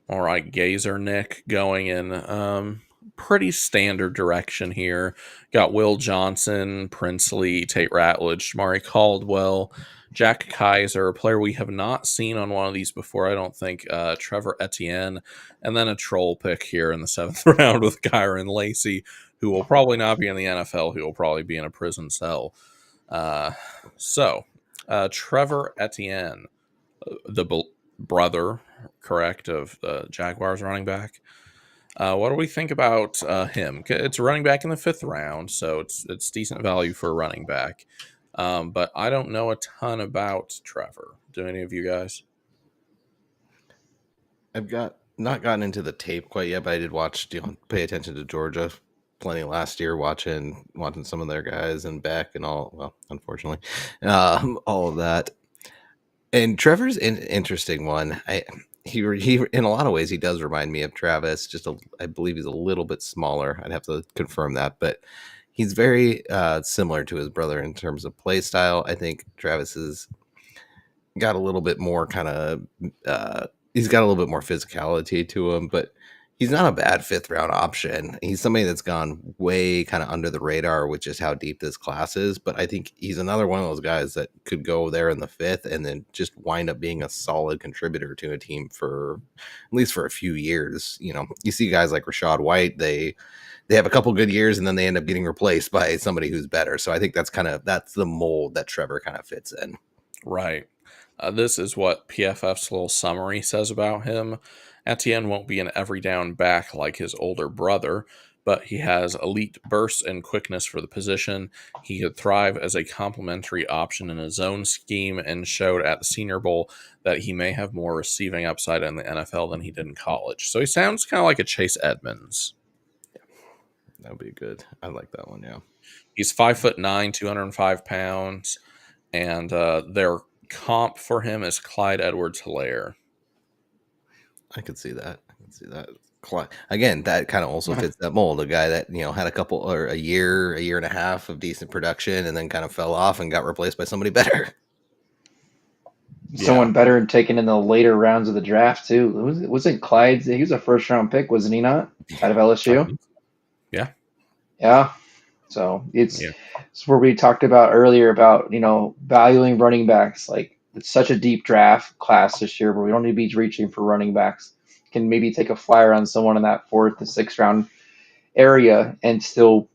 All right, Gazer Nick going in pretty standard direction here. Got Will Johnson, Princely, Tate Ratledge, Shamari Caldwell, Jack Kaiser, a player we have not seen on one of these before, I don't think, Trevor Etienne, and then a troll pick here in the 7th round with Kyron Lacey, who will probably not be in the NFL, who will probably be in a prison cell. Trevor Etienne, the brother, correct, of the Jaguars running back. What do we think about him? It's a running back in the 5th round, so it's decent value for a running back. But I don't know a ton about Trevor. Do any of you guys? I've not gotten into the tape quite yet, but I did pay attention to Georgia plenty last year, watching some of their guys and Beck and all. Well, unfortunately, all of that. And Trevor's an interesting one. He in a lot of ways he does remind me of Travis. I believe he's a little bit smaller. I'd have to confirm that, but he's very similar to his brother in terms of play style. I think Travis has got a little bit more he's got a little bit more physicality to him, but he's not a bad 5th round option. He's somebody that's gone way kind of under the radar, which is how deep this class is. But I think he's another one of those guys that could go there in the 5th and then just wind up being a solid contributor to a team for at least for a few years. You see guys like Rashad White, they have a couple good years and then they end up getting replaced by somebody who's better. So I think that's the mold that Trevor kind of fits in. Right. This is what PFF's little summary says about him. Etienne won't be an every down back like his older brother, but he has elite bursts and quickness for the position. He could thrive as a complementary option in a zone scheme and showed at the Senior Bowl that he may have more receiving upside in the NFL than he did in college. So he sounds kind of like a Chase Edmonds. Yeah, that would be good. I like that one, yeah. He's 5'9", 205 pounds, and their comp for him is Clyde Edwards-Helaire. I could see that. Again, that kind of also fits that mold. A guy that had a couple or a year and a half of decent production, and then kind of fell off and got replaced by somebody better. Someone better and taken in the later rounds of the draft too. Was it Clyde? He was a first round pick, wasn't he not? Out of I LSU. think so. Yeah. Yeah. So it's Yeah. where we talked about earlier about valuing running backs. Like it's such a deep draft class this year, where we don't need to be reaching for running backs. Can maybe take a flyer on someone in that 4th to 6th round area and still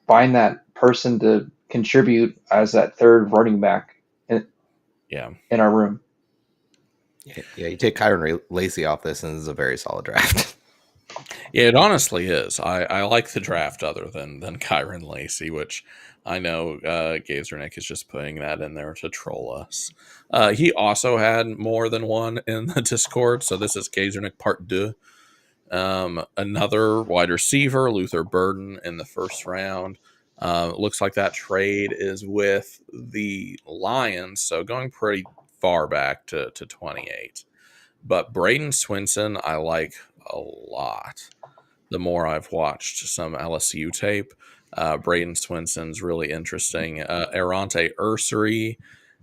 find that person to contribute as that third running back in our room. Yeah, you take Kyron Lacey off this, and this is a very solid draft. Yeah, it honestly is. I like the draft other than Kyron Lacey, which I know Gazernick is just putting that in there to troll us. He also had more than one in the Discord, so this is Gazernick Part 2. Another wide receiver, Luther Burden, in the first round. Looks like that trade is with the Lions, so going pretty far back to 28. But Braden Swinson, I like a lot. The more I've watched some LSU tape, Braden Swinson's really interesting. Erante Ursery,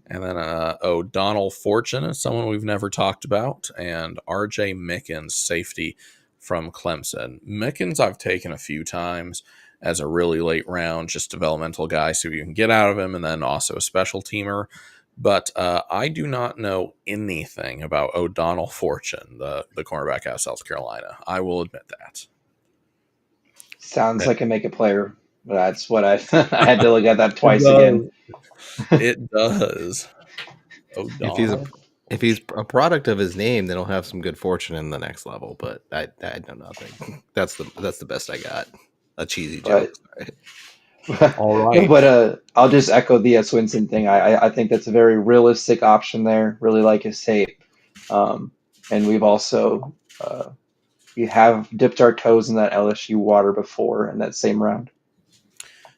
and then O'Donnell Fortune is someone we've never talked about, and RJ Mickens, safety from Clemson. Mickens I've taken a few times as a really late round, just developmental guy, so you can get out of him, and then also a special teamer. But I do not know anything about O'Donnell Fortune, the cornerback out of South Carolina. I will admit that. Sounds like a make a player. That's what I I had to look at that twice again. It does. O'Donnell. If he's a product of his name, then he'll have some good fortune in the next level. But I know nothing. That's the best I got. A cheesy joke. All right. But I'll just echo the Swinson thing. I think that's a very realistic option there. Really like his tape, and we've also we have dipped our toes in that LSU water before in that same round.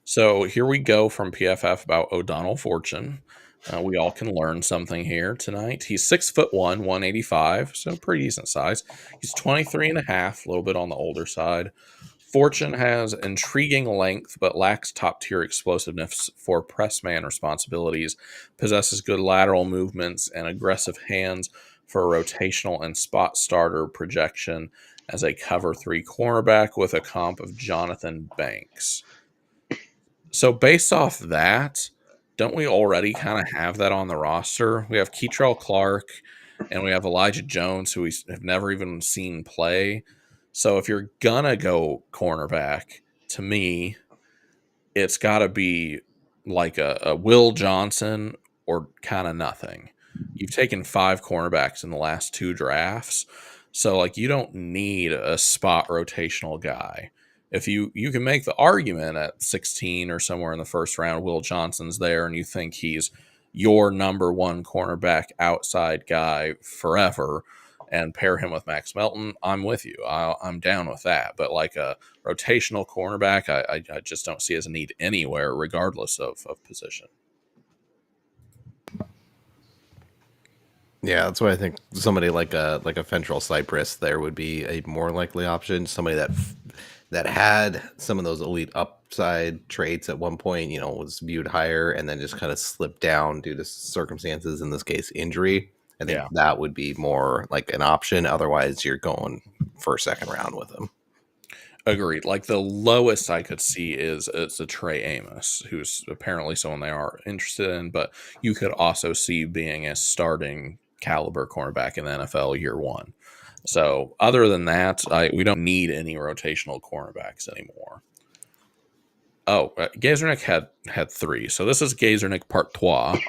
So here we go from PFF about O'Donnell Fortune. We all can learn something here tonight. He's 6'1", 185, so pretty decent size. He's 23 and a half, a little bit on the older side. Fortune has intriguing length, but lacks top-tier explosiveness for press man responsibilities, possesses good lateral movements and aggressive hands for rotational and spot starter projection as a cover 3 cornerback with a comp of Jonathan Banks. So based off that, don't we already kind of have that on the roster? We have Keitrell Clark and we have Elijah Jones, who we have never even seen play. So if you're gonna go cornerback, to me, it's got to be like a Will Johnson or kind of nothing. You've taken 5 cornerbacks in the last 2 drafts, so like you don't need a spot rotational guy. If you can make the argument at 16 or somewhere in the first round, Will Johnson's there, and you think he's your number 1 cornerback outside guy forever, and pair him with Max Melton, I'm with you. I'm down with that. But like a rotational cornerback, I just don't see as a need anywhere, regardless of position. Yeah, that's why I think somebody like a Fentrell Cypress there would be a more likely option. Somebody that had some of those elite upside traits at one point, was viewed higher and then just kind of slipped down due to circumstances, in this case, injury. I think that would be more like an option. Otherwise, you're going for a second round with him. Agreed. Like the lowest I could see is a Trey Amos, who's apparently someone they are interested in, but you could also see being a starting caliber cornerback in the NFL year 1. So other than that, we don't need any rotational cornerbacks anymore. Oh, Gazernick had 3. So this is Gazernick Part 3.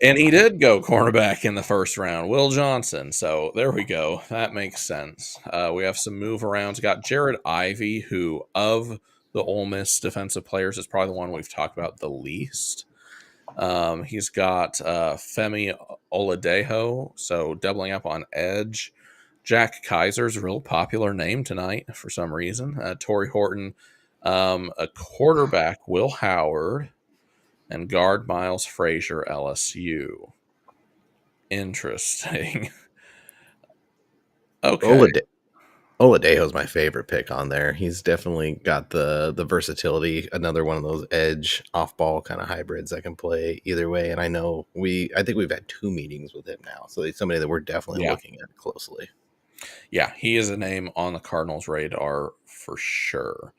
And he did go cornerback in the first round, Will Johnson. So there we go. That makes sense. We have some move arounds. Got Jared Ivey, who of the Ole Miss defensive players is probably the one we've talked about the least. He's got Femi Oladejo, so doubling up on edge. Jack Kaiser's a real popular name tonight for some reason. Torrey Horton, a quarterback, Will Howard, and guard Miles Frazier, LSU. Interesting. Okay. Oladejo's my favorite pick on there. He's definitely got the versatility. Another one of those edge off ball kind of hybrids that can play either way. And I think we've had 2 meetings with him now, so he's somebody that we're definitely Yeah. looking at closely. Yeah, he is a name on the Cardinals' radar for sure.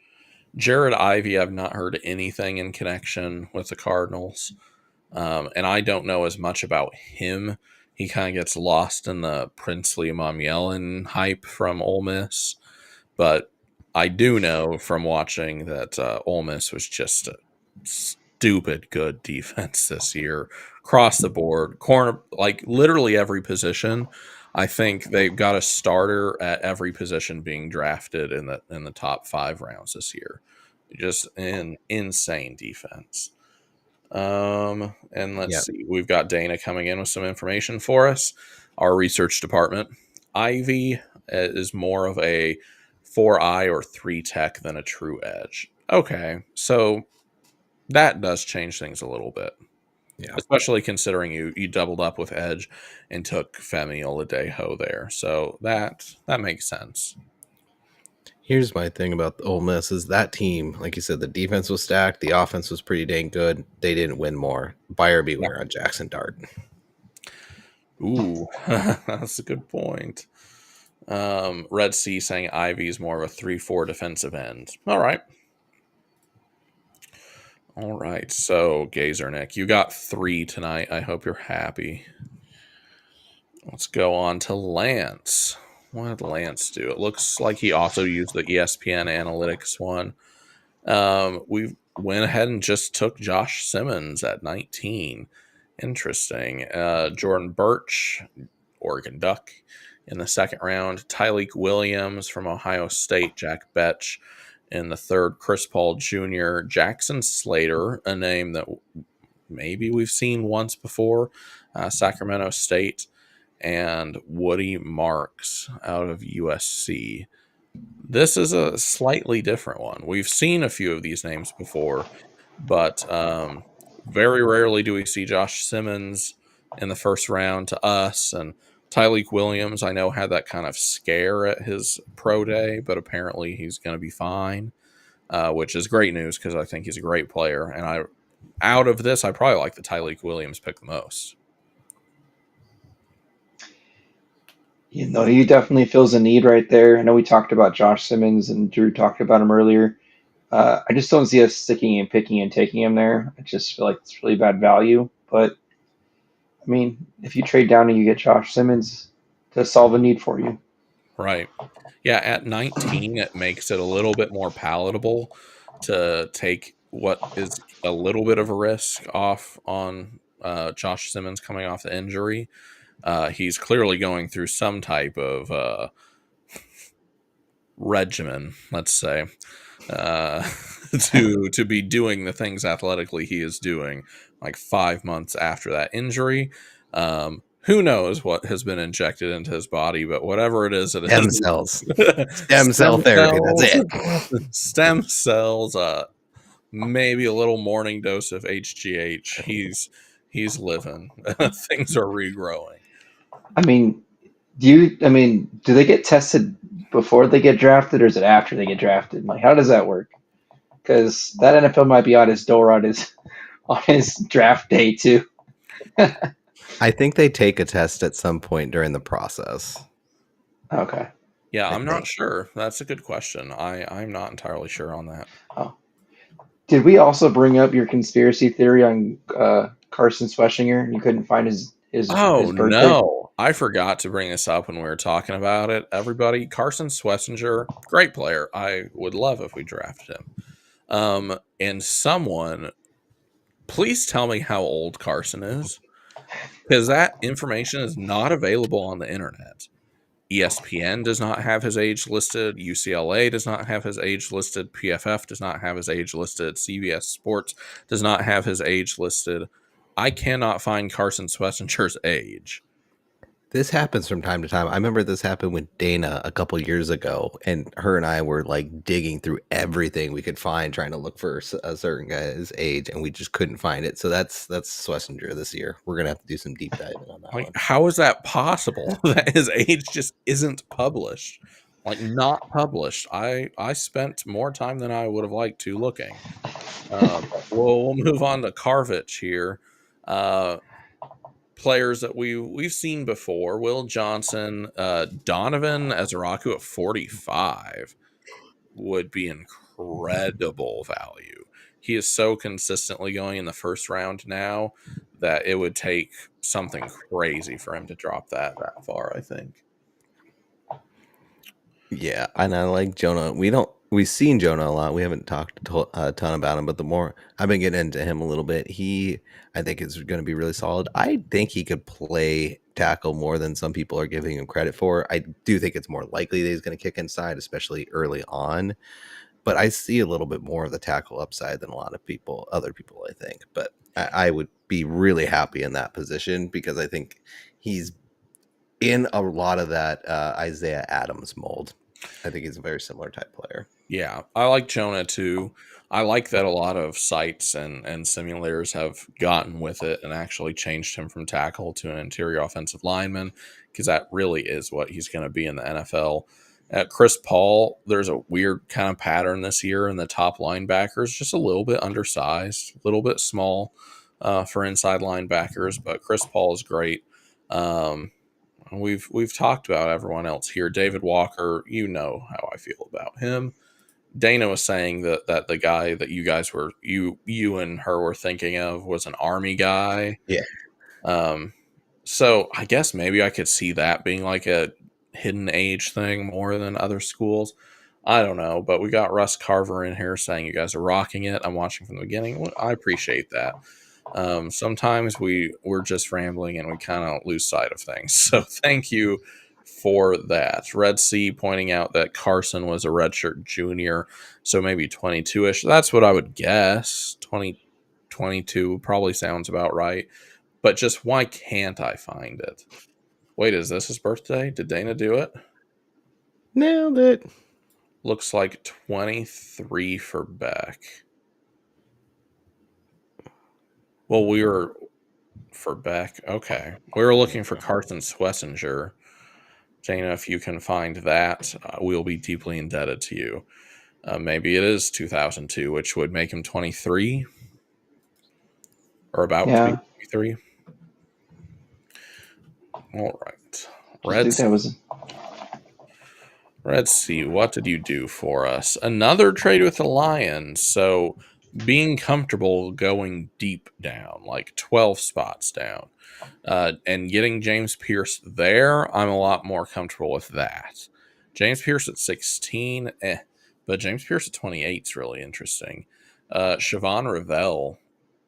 Jared Ivey, I've not heard anything in connection with the Cardinals. And I don't know as much about him. He kind of gets lost in the Princely Mamuelin hype from Ole Miss. But I do know from watching that Ole Miss was just a stupid good defense this year, across the board. Corner, like literally every position. I think they've got a starter at every position being drafted in the top 5 rounds this year. Just an insane defense. And let's Yeah. see, we've got Dana coming in with some information for us. Our research department. Ivy is more of a 4-eye or 3 tech than a true edge. Okay, so that does change things a little bit. Yeah. Especially considering you doubled up with edge and took Femi Oladejo there. So that makes sense. Here's my thing about the Ole Miss is that team, like you said, the defense was stacked, the offense was pretty dang good. They didn't win more. Buyer beware on Jackson Dart. Ooh, that's a good point. Red Sea saying Ivy's more of a 3-4 defensive end. All right. So, Gazernick, you got 3 tonight. I hope you're happy. Let's go on to Lance. What did Lance do? It looks like he also used the ESPN analytics one. We went ahead and just took Josh Simmons at 19. Interesting. Jordan Birch, Oregon Duck, in the second round. Tyleik Williams from Ohio State. Jack Betch in the third. Chris Paul Jr. Jackson Slater, a name that maybe we've seen once before. Sacramento State. And Woody Marks out of USC. This is a slightly different one. We've seen a few of these names before, but very rarely do we see Josh Simmons in the first round to us. And Tyleik Williams, I know, had that kind of scare at his pro day, but apparently he's going to be fine, which is great news because I think he's a great player. And out of this, I probably like the Tyleik Williams pick the most. You know, he definitely fills a need right there. I know we talked about Josh Simmons and Drew talked about him earlier. I just don't see us sticking and picking and taking him there. I just feel like it's really bad value. But I mean, if you trade down and you get Josh Simmons to solve a need for you. Right. Yeah, at 19, it makes it a little bit more palatable to take what is a little bit of a risk off on Josh Simmons coming off the injury. He's clearly going through some type of regimen, let's say, to be doing the things athletically he is doing, like 5 months after that injury. Who knows what has been injected into his body, but whatever it is, Stem cells. Stem cell therapy. That's it. Stem cells. Maybe a little morning dose of HGH. He's living. Things are regrowing. I mean, do they get tested before they get drafted or is it after they get drafted? Like, how does that work? Because that NFL might be on his door on his draft day too. I think they take a test at some point during the process. Okay. Yeah, I I'm not think. sure. That's a good question. I'm not entirely sure on that. Oh. Did we also bring up your conspiracy theory on Carson Schwetzinger? You couldn't find his Oh birthday? no, I forgot to bring this up when we were talking about it. Everybody, Carson Schwetzinger, great player. I would love if we drafted him. And someone, please tell me how old Carson is, because that information is not available on the internet. ESPN does not have his age listed. UCLA does not have his age listed. PFF does not have his age listed. CBS Sports does not have his age listed. I cannot find Carson Schwetzinger's age. This happens from time to time. I remember this happened with Dana a couple years ago, and her and I were like digging through everything we could find, trying to look for a certain guy's age, and we just couldn't find it. So that's Schlesinger this year. We're gonna have to do some deep diving on that Like, one. how is that possible that his age just isn't published? like not published. I spent more time than I would have liked to looking. We'll move on to Carvich here. Uh, Players that we've seen before: Will Johnson, Donovan Ezeraku at 45 would be incredible value. He is so consistently going in the first round now that it would take something crazy for him to drop that far, I think. Yeah, and I like Jonah. We've seen Jonah a lot. We haven't talked a ton about him, but the more I've been getting into him a little bit, I think is going to be really solid. I think he could play tackle more than some people are giving him credit for. I do think it's more likely that he's going to kick inside, especially early on. But I see a little bit more of the tackle upside than a lot of other people, I think. But I would be really happy in that position because I think he's in a lot of that Isaiah Adams mold. I think he's a very similar type player. Yeah, I like Jonah too. I like that a lot of sites and simulators have gotten with it and actually changed him from tackle to an interior offensive lineman, because that really is what he's going to be in the NFL. At Chris Paul, there's a weird kind of pattern this year in the top linebackers, just a little bit undersized, a little bit small for inside linebackers, but Chris Paul is great. Um, we've talked about everyone else here. David Walker, you know how I feel about him. Dana was saying that the guy that you guys were you and her were thinking of was an Army guy. Yeah. So I guess maybe I could see that being like a hidden age thing more than other schools. I don't know, but we got Russ Carver in here saying you guys are rocking it. I'm watching from the beginning. Well, I appreciate that. Sometimes we're just rambling and we kind of lose sight of things. So thank you for that. Red Sea pointing out that Carson was a redshirt junior, so maybe 22-ish. That's what I would guess. 22 probably sounds about right. But just why can't I find it? Wait, is this his birthday? Did Dana do it? Nailed it. Looks like 23 for Beck. Well, we were for Beck. Okay. We were looking for Carson Swessinger. Dana, if you can find that, we'll be deeply indebted to you. Maybe it is 2002, which would make him 23 or about to be 23. All right. Red Sea, what did you do for us? Another trade with the Lions. So being comfortable going deep down, like 12 spots down, and getting James Pierce there, I'm a lot more comfortable with that. James Pierce at 16, but James Pierce at 28 is really interesting. Siobhan Revell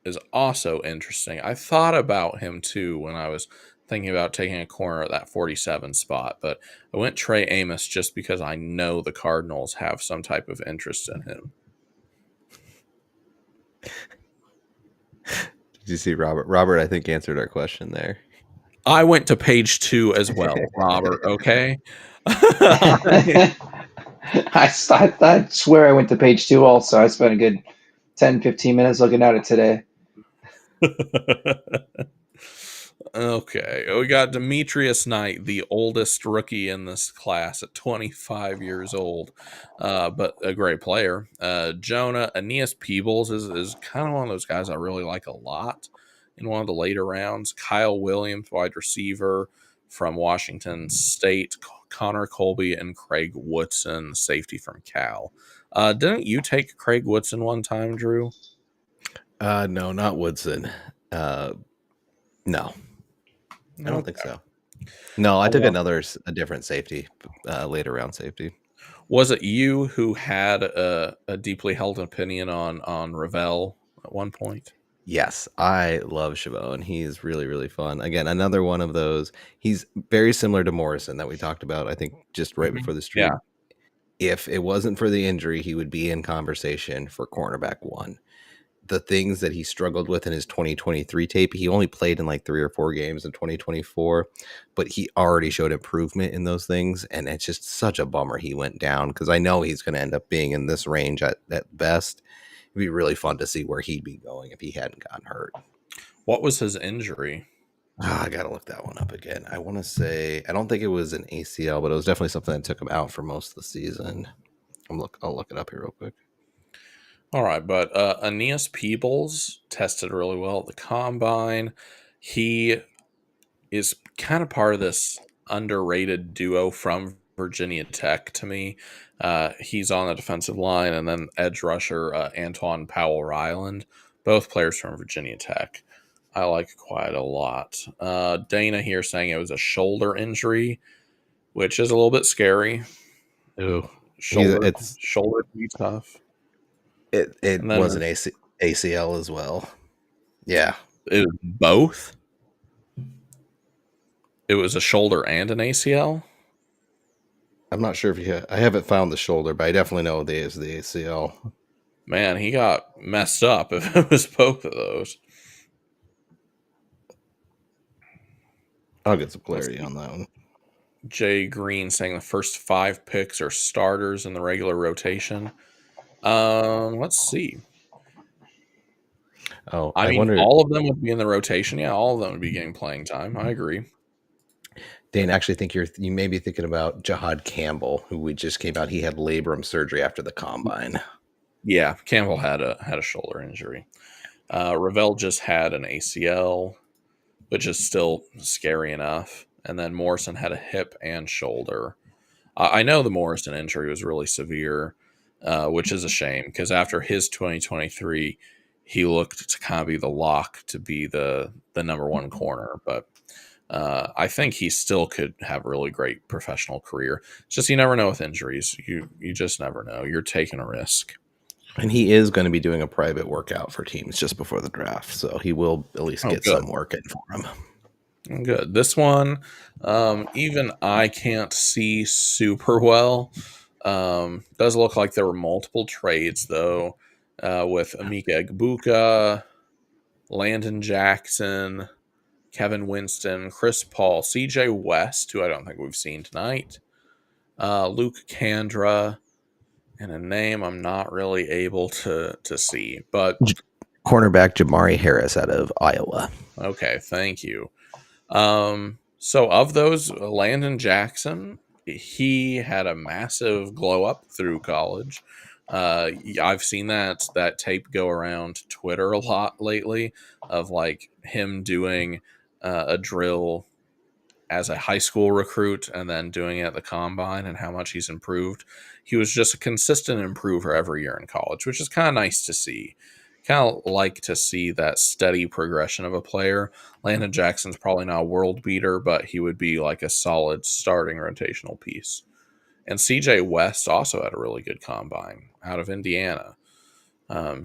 is also interesting. I thought about him too when I was thinking about taking a corner at that 47 spot, but I went Trey Amos just because I know the Cardinals have some type of interest in him. Did you see Robert? Robert, I think, answered our question there. I went to page 2 as well, Robert, okay? I swear I went to page 2 also. I spent a good 10, 15 minutes looking at it today. Okay, we got Demetrius Knight, the oldest rookie in this class at 25 years old, but a great player. Jonah, Aeneas Peebles is kind of one of those guys I really like a lot in one of the later rounds. Kyle Williams, wide receiver from Washington State. Connor Colby and Craig Woodson, safety from Cal. Didn't you take Craig Woodson one time, Drew? No, not Woodson. No. I don't think so. No, I took a different safety, later round safety. Was it you who had a deeply held opinion on Revell at one point? Yes, I love Chabot, and he's really, really fun. Again, another one of those. He's very similar to Morrison that we talked about, I think, just right before the stream. Yeah. If it wasn't for the injury, he would be in conversation for cornerback 1. The things that he struggled with in his 2023 tape, he only played in like 3 or 4 games in 2024, but he already showed improvement in those things. And it's just such a bummer he went down, because I know he's going to end up being in this range at best. It'd be really fun to see where he'd be going if he hadn't gotten hurt. What was his injury? I gotta look that one up again. I want to say I don't think it was an ACL, but it was definitely something that took him out for most of the season. I'll look it up here real quick. All right, but Aeneas Peebles tested really well at the combine. He is kind of part of this underrated duo from Virginia Tech to me. He's on the defensive line, and then edge rusher Antoine Powell Ryland, both players from Virginia Tech. I like quite a lot. Dana here saying it was a shoulder injury, which is a little bit scary. Ooh, Shoulder can be tough. it And was then an ACL as well. Yeah, it was both. It was a shoulder and an ACL. I'm not sure if I haven't found the shoulder, but I definitely know it is the ACL. Man, he got messed up if it was both of those. I'll get some Let's clarity see. on that one. Jay Green saying the first 5 picks are starters in the regular rotation. Let's see. Oh, I I mean, wonder. all of them would be in the rotation. Yeah, all of them would be getting playing time. I agree. Dane, I actually think you may be thinking about Jahad Campbell, who we just came out. He had labrum surgery after the combine. Yeah, Campbell had a shoulder injury. Ravel just had an ACL, which is still scary enough. And then Morrison had a hip and shoulder. I know the Morrison injury was really severe, which is a shame because after his 2023, he looked to kind of be the lock to be the number one corner. But I think he still could have a really great professional career. It's just you never know with injuries. You just never know. You're taking a risk. And he is going to be doing a private workout for teams just before the draft. So he will at least Oh, get good. some work in for him. Good. This one, even I can't see super well. Does look like there were multiple trades though, with Emeka Egbuka, Landon Jackson, Kevin Winston, Chris Paul, CJ West, who I don't think we've seen tonight, Luke Kandra, and a name I'm not really able to see. But Cornerback Jamari Harris out of Iowa. okay, thank you. So of those, Landon Jackson, he had a massive glow up through college. I've seen that tape go around Twitter a lot lately of like him doing a drill as a high school recruit and then doing it at the combine and how much he's improved. He was just a consistent improver every year in college, which is kind of nice to see. Kind of like to see that steady progression of a player. Landon Jackson's probably not a world beater, but he would be like a solid starting rotational piece. And CJ West also had a really good combine out of Indiana.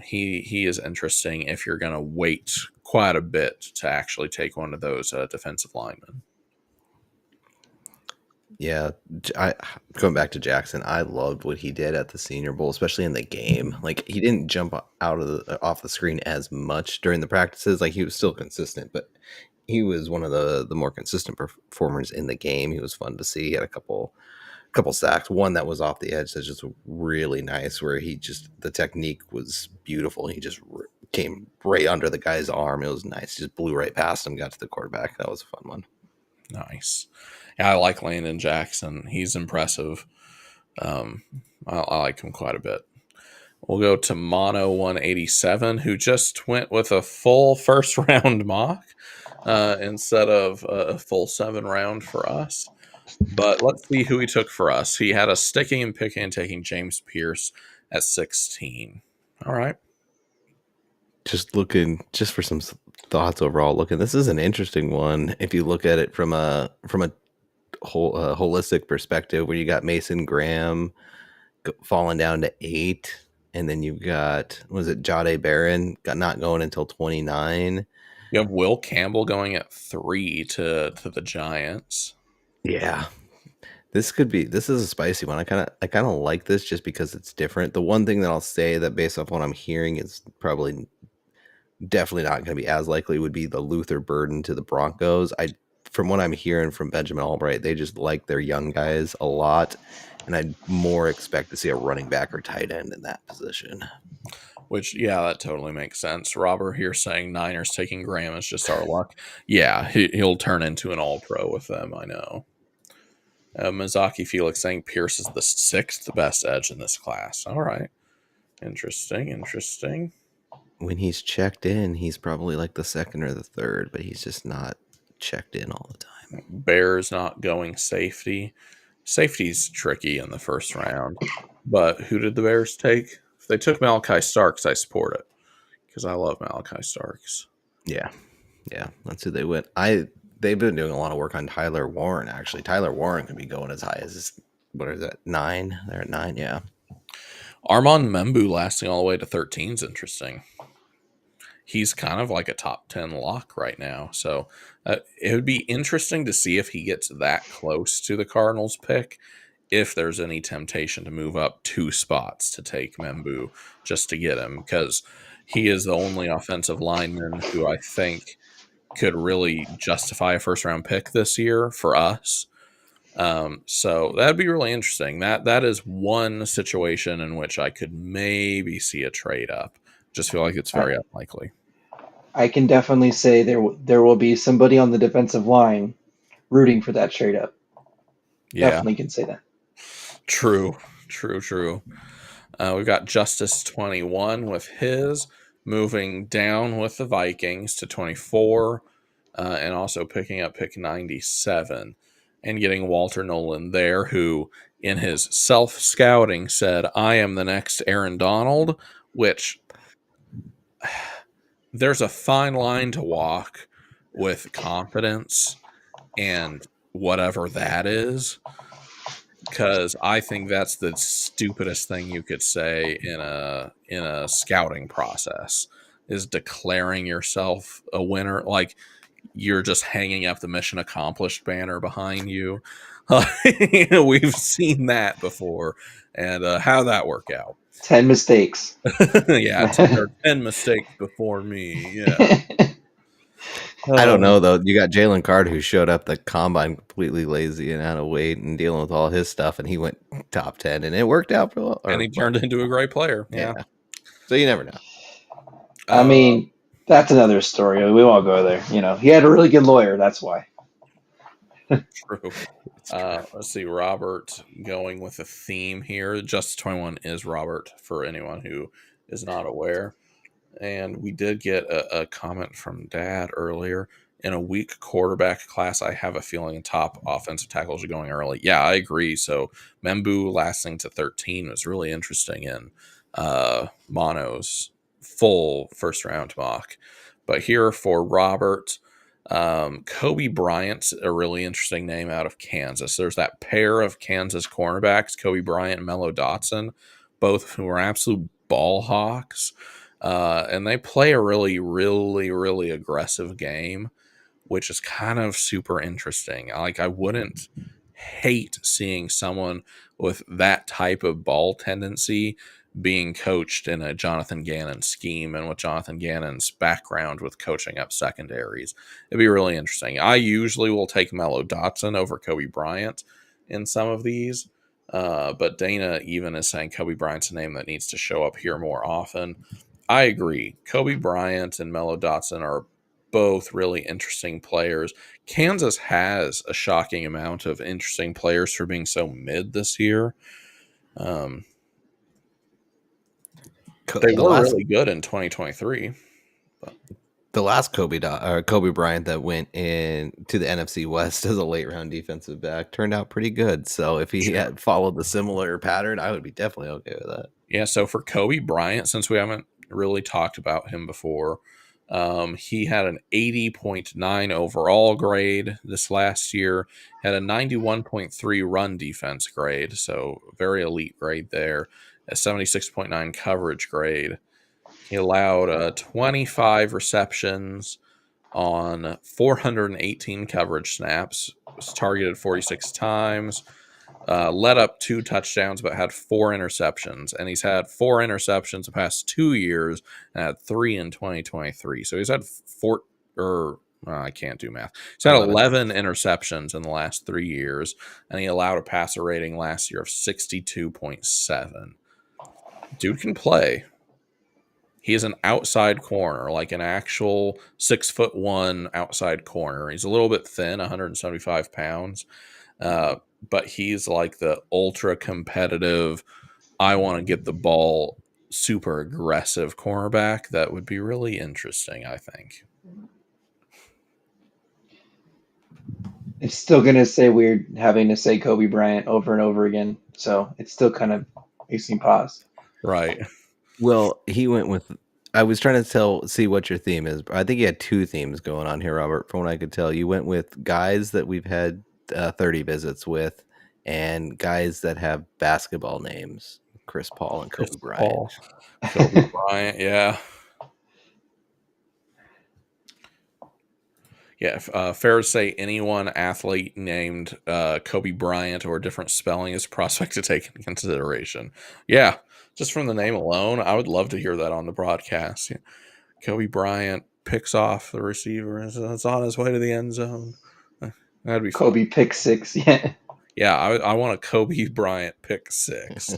He is interesting if you're going to wait quite a bit to actually take one of those defensive linemen. Yeah, going back to Jackson, I loved what he did at the Senior Bowl, especially in the game. Like he didn't jump out of off the screen as much during the practices. Like he was still consistent, but he was one of the more consistent performers in the game. He was fun to see. He had a couple sacks. One that was off the edge that's just really nice, where the technique was beautiful. He just came right under the guy's arm. It was nice. Just blew right past him, got to the quarterback. That was a fun one. Nice. Yeah, I like Landon Jackson. He's impressive. I like him quite a bit. We'll go to Mono 187, who just went with a full first round mock instead of a full 7 round for us. But let's see who he took for us. He had us sticking and picking and taking James Pierce at 16. All right. Just for some thoughts overall. This is an interesting one if you look at it from a holistic perspective, where you got Mason Graham falling down to 8, and then you've got Jade Barron not going until 29. You have Will Campbell going at 3 to the Giants. Yeah. This is a spicy one. I kind of like this just because it's different. The one thing that I'll say that based off what I'm hearing is probably definitely not going to be as likely would be the Luther Burden to the Broncos. From what I'm hearing from Benjamin Albright, they just like their young guys a lot, and I'd more expect to see a running back or tight end in that position. Which, yeah, that totally makes sense. Robert here saying Niners taking Graham is just our luck. Yeah, he'll turn into an all-pro with them, I know. Mizaki Felix saying Pierce is the 6th best edge in this class. All right. Interesting. When he's checked in, he's probably like the 2nd or the 3rd, but he's just not checked in all the time. Bears not going safety. Safety's tricky in the first round. But who did the Bears take? If they took Malachi Starks, I support it. Because I love Malachi Starks. Yeah, that's who they went. They've been doing a lot of work on Tyler Warren. Actually, Tyler Warren could be going as high as, what is that, 9? They're at 9, yeah. Armand Membu lasting all the way to 13 is interesting. He's kind of like a top 10 lock right now. So it would be interesting to see if he gets that close to the Cardinals pick, if there's any temptation to move up 2 spots to take Membu just to get him, because he is the only offensive lineman who I think could really justify a first-round pick this year for us. So that'd be really interesting. That is one situation in which I could maybe see a trade up. Just feel like it's very unlikely. I can definitely say there will be somebody on the defensive line rooting for that trade up. Yeah, Definitely can say that. true. We've got Justice 21 with his, moving down with the Vikings to 24, and also picking up pick 97 and getting Walter Nolan there, who in his self-scouting said, I am the next Aaron Donald, which there's a fine line to walk with confidence and whatever that is, because I think that's the stupidest thing you could say in a scouting process, is declaring yourself a winner. Like, you're just hanging up the mission accomplished banner behind you. We've seen that before, and how'd that work out? 10 mistakes. Yeah, there are 10 mistakes before me. Yeah. I don't know, though. You got Jalen Card, who showed up the combine completely lazy and out of weight and dealing with all his stuff, and he went top 10, and it worked out for well. And he turned into a great player. Yeah. So you never know. I mean, that's another story. We won't go there. He had a really good lawyer. That's why. True. Let's see. Robert going with a theme here. Justice 21 is Robert, for anyone who is not aware. And we did get a comment from Dad earlier. In a weak quarterback class, I have a feeling top offensive tackles are going early. Yeah, I agree. So Membu lasting to 13 was really interesting in Mono's full first round mock. But here for Robert, Kobe Bryant's a really interesting name out of Kansas. There's that pair of Kansas cornerbacks, Kobe Bryant and Mello Dotson, both of whom are absolute ball hawks. And they play a really, really, really aggressive game, which is kind of super interesting. Like, I wouldn't hate seeing someone with that type of ball tendency being coached in a Jonathan Gannon scheme, and with Jonathan Gannon's background with coaching up secondaries. It'd be really interesting. I usually will take Mello Dotson over Kobe Bryant in some of these, but Dana even is saying Kobe Bryant's a name that needs to show up here more often. I agree. Kobe Bryant and Mello Dotson are both really interesting players. Kansas has a shocking amount of interesting players for being so mid this year. They were really good in 2023. The last Kobe Bryant that went in to the NFC West as a late round defensive back turned out pretty good. So if he had followed the similar pattern, I would be definitely okay with that. Yeah. So for Kobe Bryant, since we haven't really talked about him before, he had an 80.9 overall grade this last year, had a 91.3 run defense grade, so very elite grade there, a 76.9 coverage grade. He allowed 25 receptions on 418 coverage snaps, was targeted 46 times, led up 2 touchdowns, but had 4 interceptions. And he's had 4 interceptions the past 2 years and had 3 in 2023. So he's had I can't do math. He's had 11 interceptions in the last 3 years, and he allowed a passer rating last year of 62.7. Dude can play. He is an outside corner, like an actual 6'1" outside corner. He's a little bit thin, 175 pounds, but he's like the ultra competitive, I want to get the ball, super aggressive cornerback. That would be really interesting, I think. It's still gonna say weird having to say Kobe Bryant over and over again, so it still kind of makes me pause. Right. Well, he went with. I was trying to see what your theme is. I think you had two themes going on here, Robert. From what I could tell, you went with guys that we've had 30 visits with, and guys that have basketball names: Chris Paul and Chris Kobe Bryant. Paul, Kobe Bryant, yeah. Yeah, fair to say anyone athlete named Kobe Bryant or a different spelling is a prospect to take into consideration. Yeah, just from the name alone, I would love to hear that on the broadcast. Yeah. Kobe Bryant picks off the receiver and it's on his way to the end zone. That'd be fun. Kobe pick six, yeah. Yeah, I want a Kobe Bryant pick 6.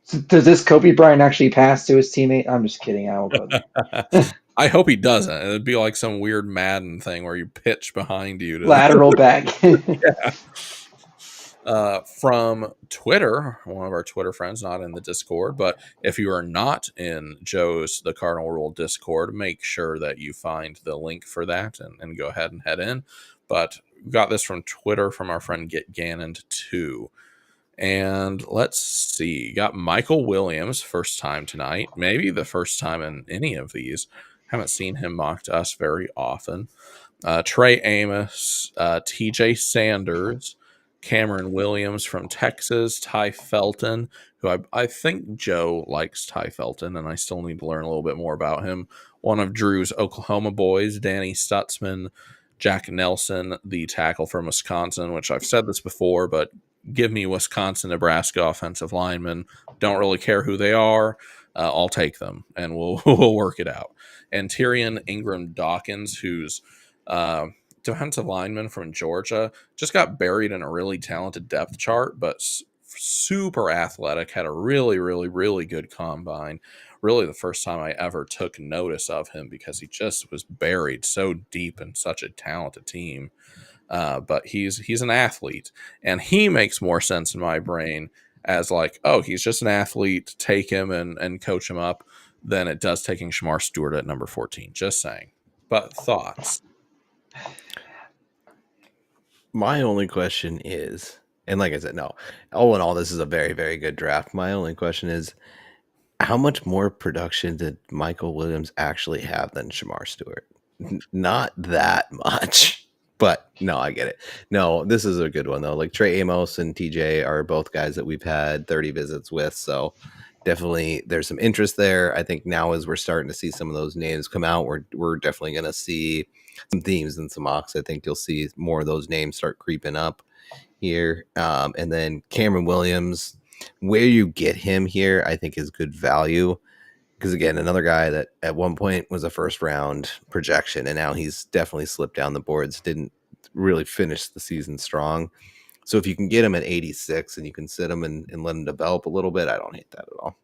So does this Kobe Bryant actually pass to his teammate? I'm just kidding. I won't go there. I hope he doesn't. It'd be like some weird Madden thing where you pitch behind you to Lateral back. yeah. From Twitter, one of our Twitter friends, not in the Discord, but if you are not in Joe's The Cardinal Rule Discord, make sure that you find the link for that and go ahead and head in. But we got this from Twitter from our friend Get Gannoned 2. And let's see, got Michael Williams first time tonight, maybe the first time in any of these. Haven't seen him mock to us very often. Trey Amos, TJ Sanders, Cameron Williams from Texas, Ty Felton, who I think Joe likes Ty Felton, and I still need to learn a little bit more about him. One of Drew's Oklahoma boys, Danny Stutzman, Jack Nelson, the tackle from Wisconsin, which I've said this before, but give me Wisconsin, Nebraska offensive linemen. Don't really care who they are. I'll take them, and we'll we'll work it out. And Tyrion Ingram Dawkins, who's defensive lineman from Georgia, just got buried in a really talented depth chart, but super athletic, had a really, really, really good combine. Really the first time I ever took notice of him because he just was buried so deep in such a talented team. But he's an athlete, and he makes more sense in my brain as like, oh, he's just an athlete, take him and coach him up, than it does taking Shamar Stewart at number 14. Just saying. But thoughts? My only question is, and like I said, no, all in all, this is a very, very good draft. My only question is, how much more production did Michael Williams actually have than Shamar Stewart? Not that much. But no, I get it. No, this is a good one though. Like Trey Amos and TJ are both guys that we've had 30 visits with. So definitely there's some interest there. I think now as we're starting to see some of those names come out, we're definitely going to see some themes and some mocks. I think you'll see more of those names start creeping up here. And then Cameron Williams, where you get him here, I think is good value. Because again, another guy that at one point was a first round projection, and now he's definitely slipped down the boards. Didn't really finish the season strong. So if you can get him at 86 and you can sit him and let him develop a little bit, I don't hate that at all.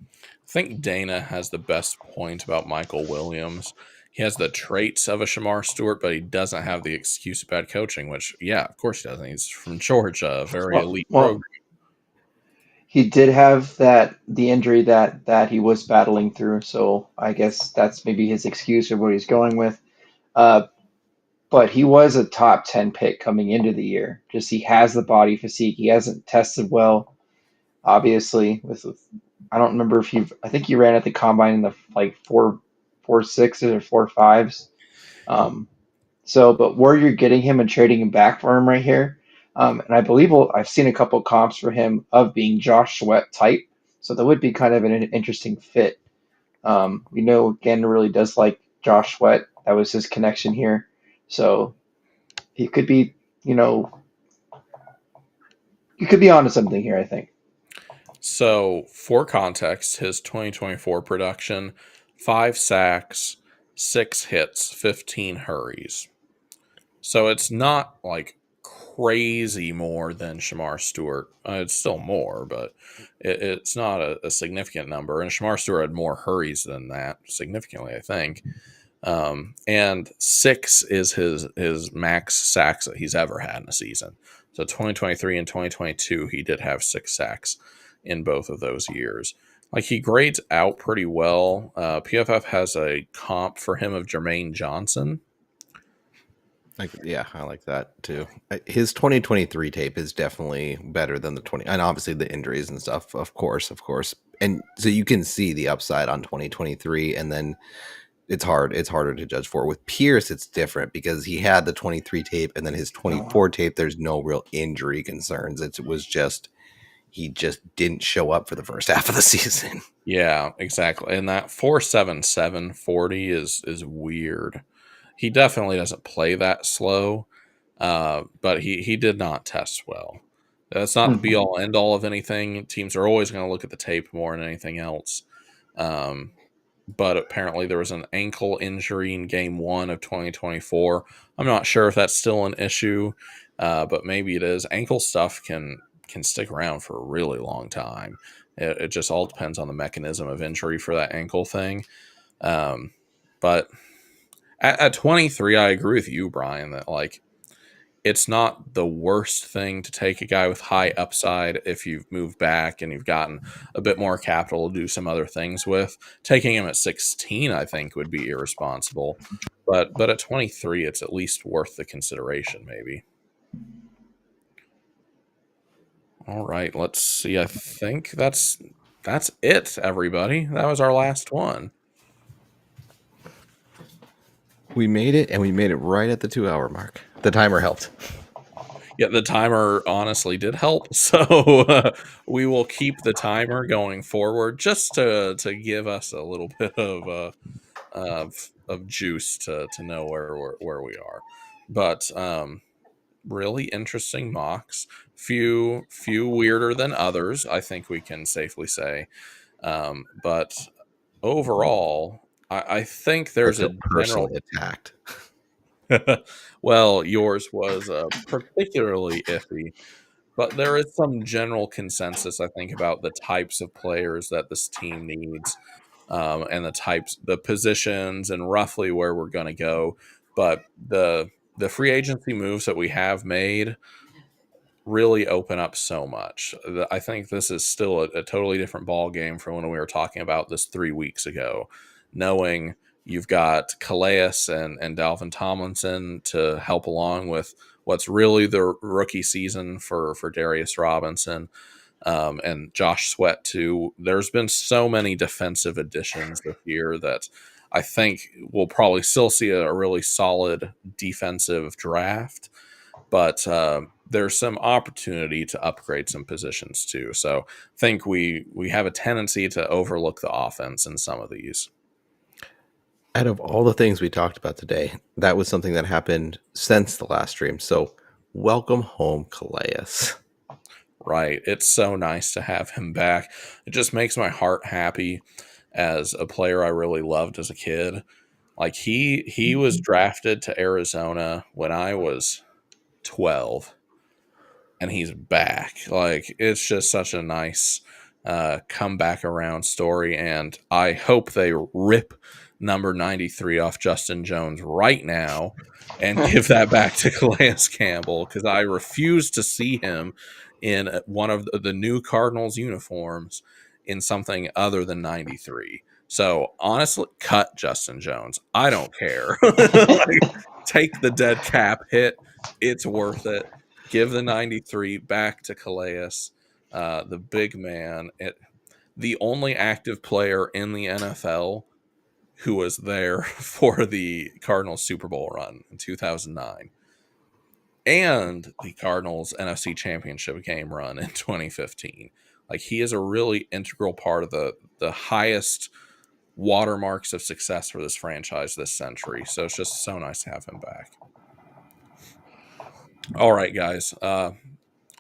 I think Dana has the best point about Michael Williams. He has the traits of a Shamar Stewart, but he doesn't have the excuse of bad coaching, which, yeah, of course he doesn't. He's from Georgia, a very elite program. He did have the injury that he was battling through, so I guess that's maybe his excuse or what he's going with. But he was a top 10 pick coming into the year. Just he has the body physique. He hasn't tested well, obviously. With I don't remember if I think he ran at the combine in the like 4.6s or 4.5s. But where you're getting him and trading him back for him right here, and I believe I've seen a couple comps for him of being Josh Sweat type, so that would be kind of an interesting fit. We know Gannon really does like Josh Sweat. That was his connection here, so he could be, you could be onto something here, I think. So, for context, his 2024 production: 5 sacks, 6 hits, 15 hurries. So it's not like crazy more than Shamar Stewart. It's still more, but it's not a significant number. And Shamar Stewart had more hurries than that, significantly, I think. And 6 is his max sacks that he's ever had in a season. So 2023 and 2022, he did have 6 sacks in both of those years. Like, he grades out pretty well. PFF has a comp for him of Jermaine Johnson. Yeah, I like that too. His 2023 tape is definitely better than the 20, and obviously the injuries and stuff, of course. And so you can see the upside on 2023, and then it's harder to judge for. With Pierce, it's different because he had the 23 tape, and then his 24 tape, there's no real injury concerns. It was just he just didn't show up for the first half of the season. Yeah, exactly. And that 4.77 40 is weird. He definitely doesn't play that slow, but he did not test well. That's not the be all end all of anything. Teams are always going to look at the tape more than anything else. But apparently there was an ankle injury in game 1 of 2024. I'm not sure if that's still an issue, but maybe it is. Ankle stuff can stick around for a really long time. It just all depends on the mechanism of injury for that ankle thing. But at 23, I agree with you, Brian, that like it's not the worst thing to take a guy with high upside if you've moved back and you've gotten a bit more capital to do some other things with. Taking him at 16, I think, would be irresponsible. But at 23, it's at least worth the consideration, maybe. All right, let's see. I think that's it, everybody. That was our last one. We made it, and we made it right at the 2-hour mark. The timer helped. Yeah, the timer honestly did help. So we will keep the timer going forward just to give us a little bit of juice to know where we are. But really interesting mocks. Few weirder than others, I think we can safely say. But overall, I think there's a general attacked. well, yours was particularly iffy, but there is some general consensus, I think, about the types of players that this team needs, and the positions, and roughly where we're going to go. But the free agency moves that we have made really open up so much. I think this is still a totally different ball game from when we were talking about this 3 weeks ago, knowing you've got Calais and Dalvin Tomlinson to help along with what's really the rookie season for Darius Robinson, and Josh Sweat too. There's been so many defensive additions this year that I think we'll probably still see a really solid defensive draft, but there's some opportunity to upgrade some positions too. So I think we have a tendency to overlook the offense in some of these. Out of all the things we talked about today, that was something that happened since the last stream. So welcome home, Calais. Right. It's so nice to have him back. It just makes my heart happy as a player I really loved as a kid. Like he was drafted to Arizona when I was 12, and he's back. Like, it's just such a nice come back around story, and I hope they rip number 93 off Justin Jones right now and give that back to Calais Campbell, because I refuse to see him in one of the new Cardinals uniforms in something other than 93. So honestly, cut Justin Jones. I don't care. Like, take the dead cap hit. It's worth it. Give the 93 back to Calais, the big man. The only active player in the NFL who was there for the Cardinals Super Bowl run in 2009 and the Cardinals NFC Championship game run in 2015. Like, he is a really integral part of the highest watermarks of success for this franchise this century. So it's just so nice to have him back. All right, guys.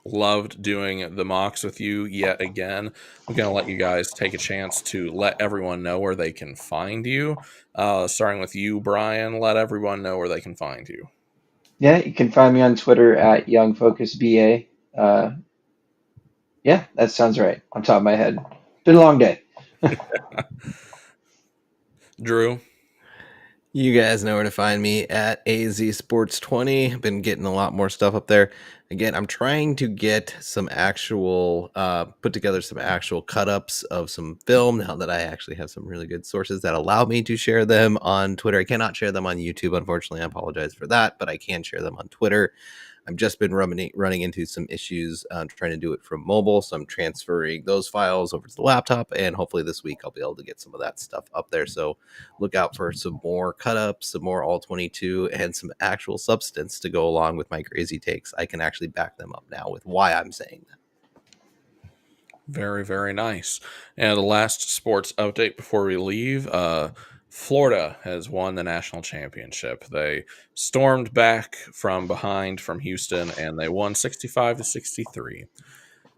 Loved doing the mocks with you yet again. I'm going to let you guys take a chance to let everyone know where they can find you. Starting with you, Brian, let everyone know where they can find you. Yeah, you can find me on Twitter at YoungFocusBA. Yeah, that sounds right on top of my head. Been a long day. Drew. You guys know where to find me at AZ Sports 20. Been getting a lot more stuff up there. Again, I'm trying to get some actual, put together some actual cut ups of some film now that I actually have some really good sources that allow me to share them on Twitter. I cannot share them on YouTube, unfortunately. I apologize for that, but I can share them on Twitter. I've just been running into some issues trying to do it from mobile, so I'm transferring those files over to the laptop, and hopefully this week I'll be able to get some of that stuff up there. So look out for some more cut ups, some more all 22, and some actual substance to go along with my crazy takes. I can actually back them up now with why I'm saying that. Very, very nice. And the last sports update before we leave, Florida has won the national championship. They stormed back from behind from Houston and they won 65-63.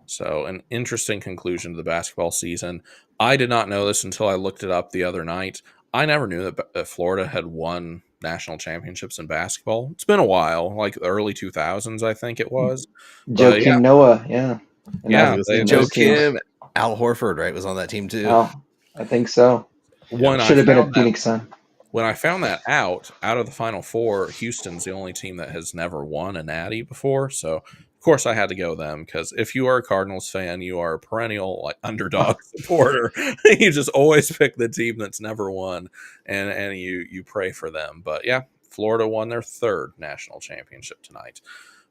So an interesting conclusion to the basketball season. I did not know this until I looked it up the other night. I never knew that Florida had won national championships in basketball. It's been a while, like the early 2000s, I think it was. Joe But yeah, King Noah, yeah, and I was yeah, going to say and Joe those teams. Kim, Al Horford, right, was on that team too. Oh, I think so. Yep. when I Should have been a found that Phoenix Sun. when I found that out of the Final Four, Houston's the only team that has never won a Natty before. So, of course, I had to go them because if you are a Cardinals fan, you are a perennial like underdog supporter. You just always pick the team that's never won, and you pray for them. But yeah, Florida won their third national championship tonight.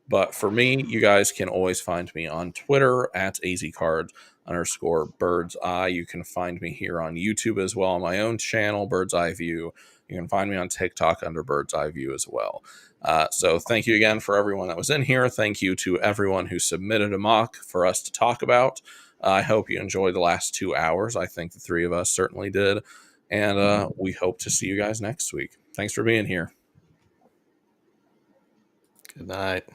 But for me, you guys can always find me on Twitter at azcard_bird's eye. You can find me here on YouTube as well on my own channel, Bird's Eye View. You can find me on TikTok under Bird's Eye View as well. So thank you again for everyone that was in here. Thank you to everyone who submitted a mock for us to talk about. I hope you enjoyed the last 2 hours. I think the three of us certainly did. And we hope to see you guys next week. Thanks for being here. Good night.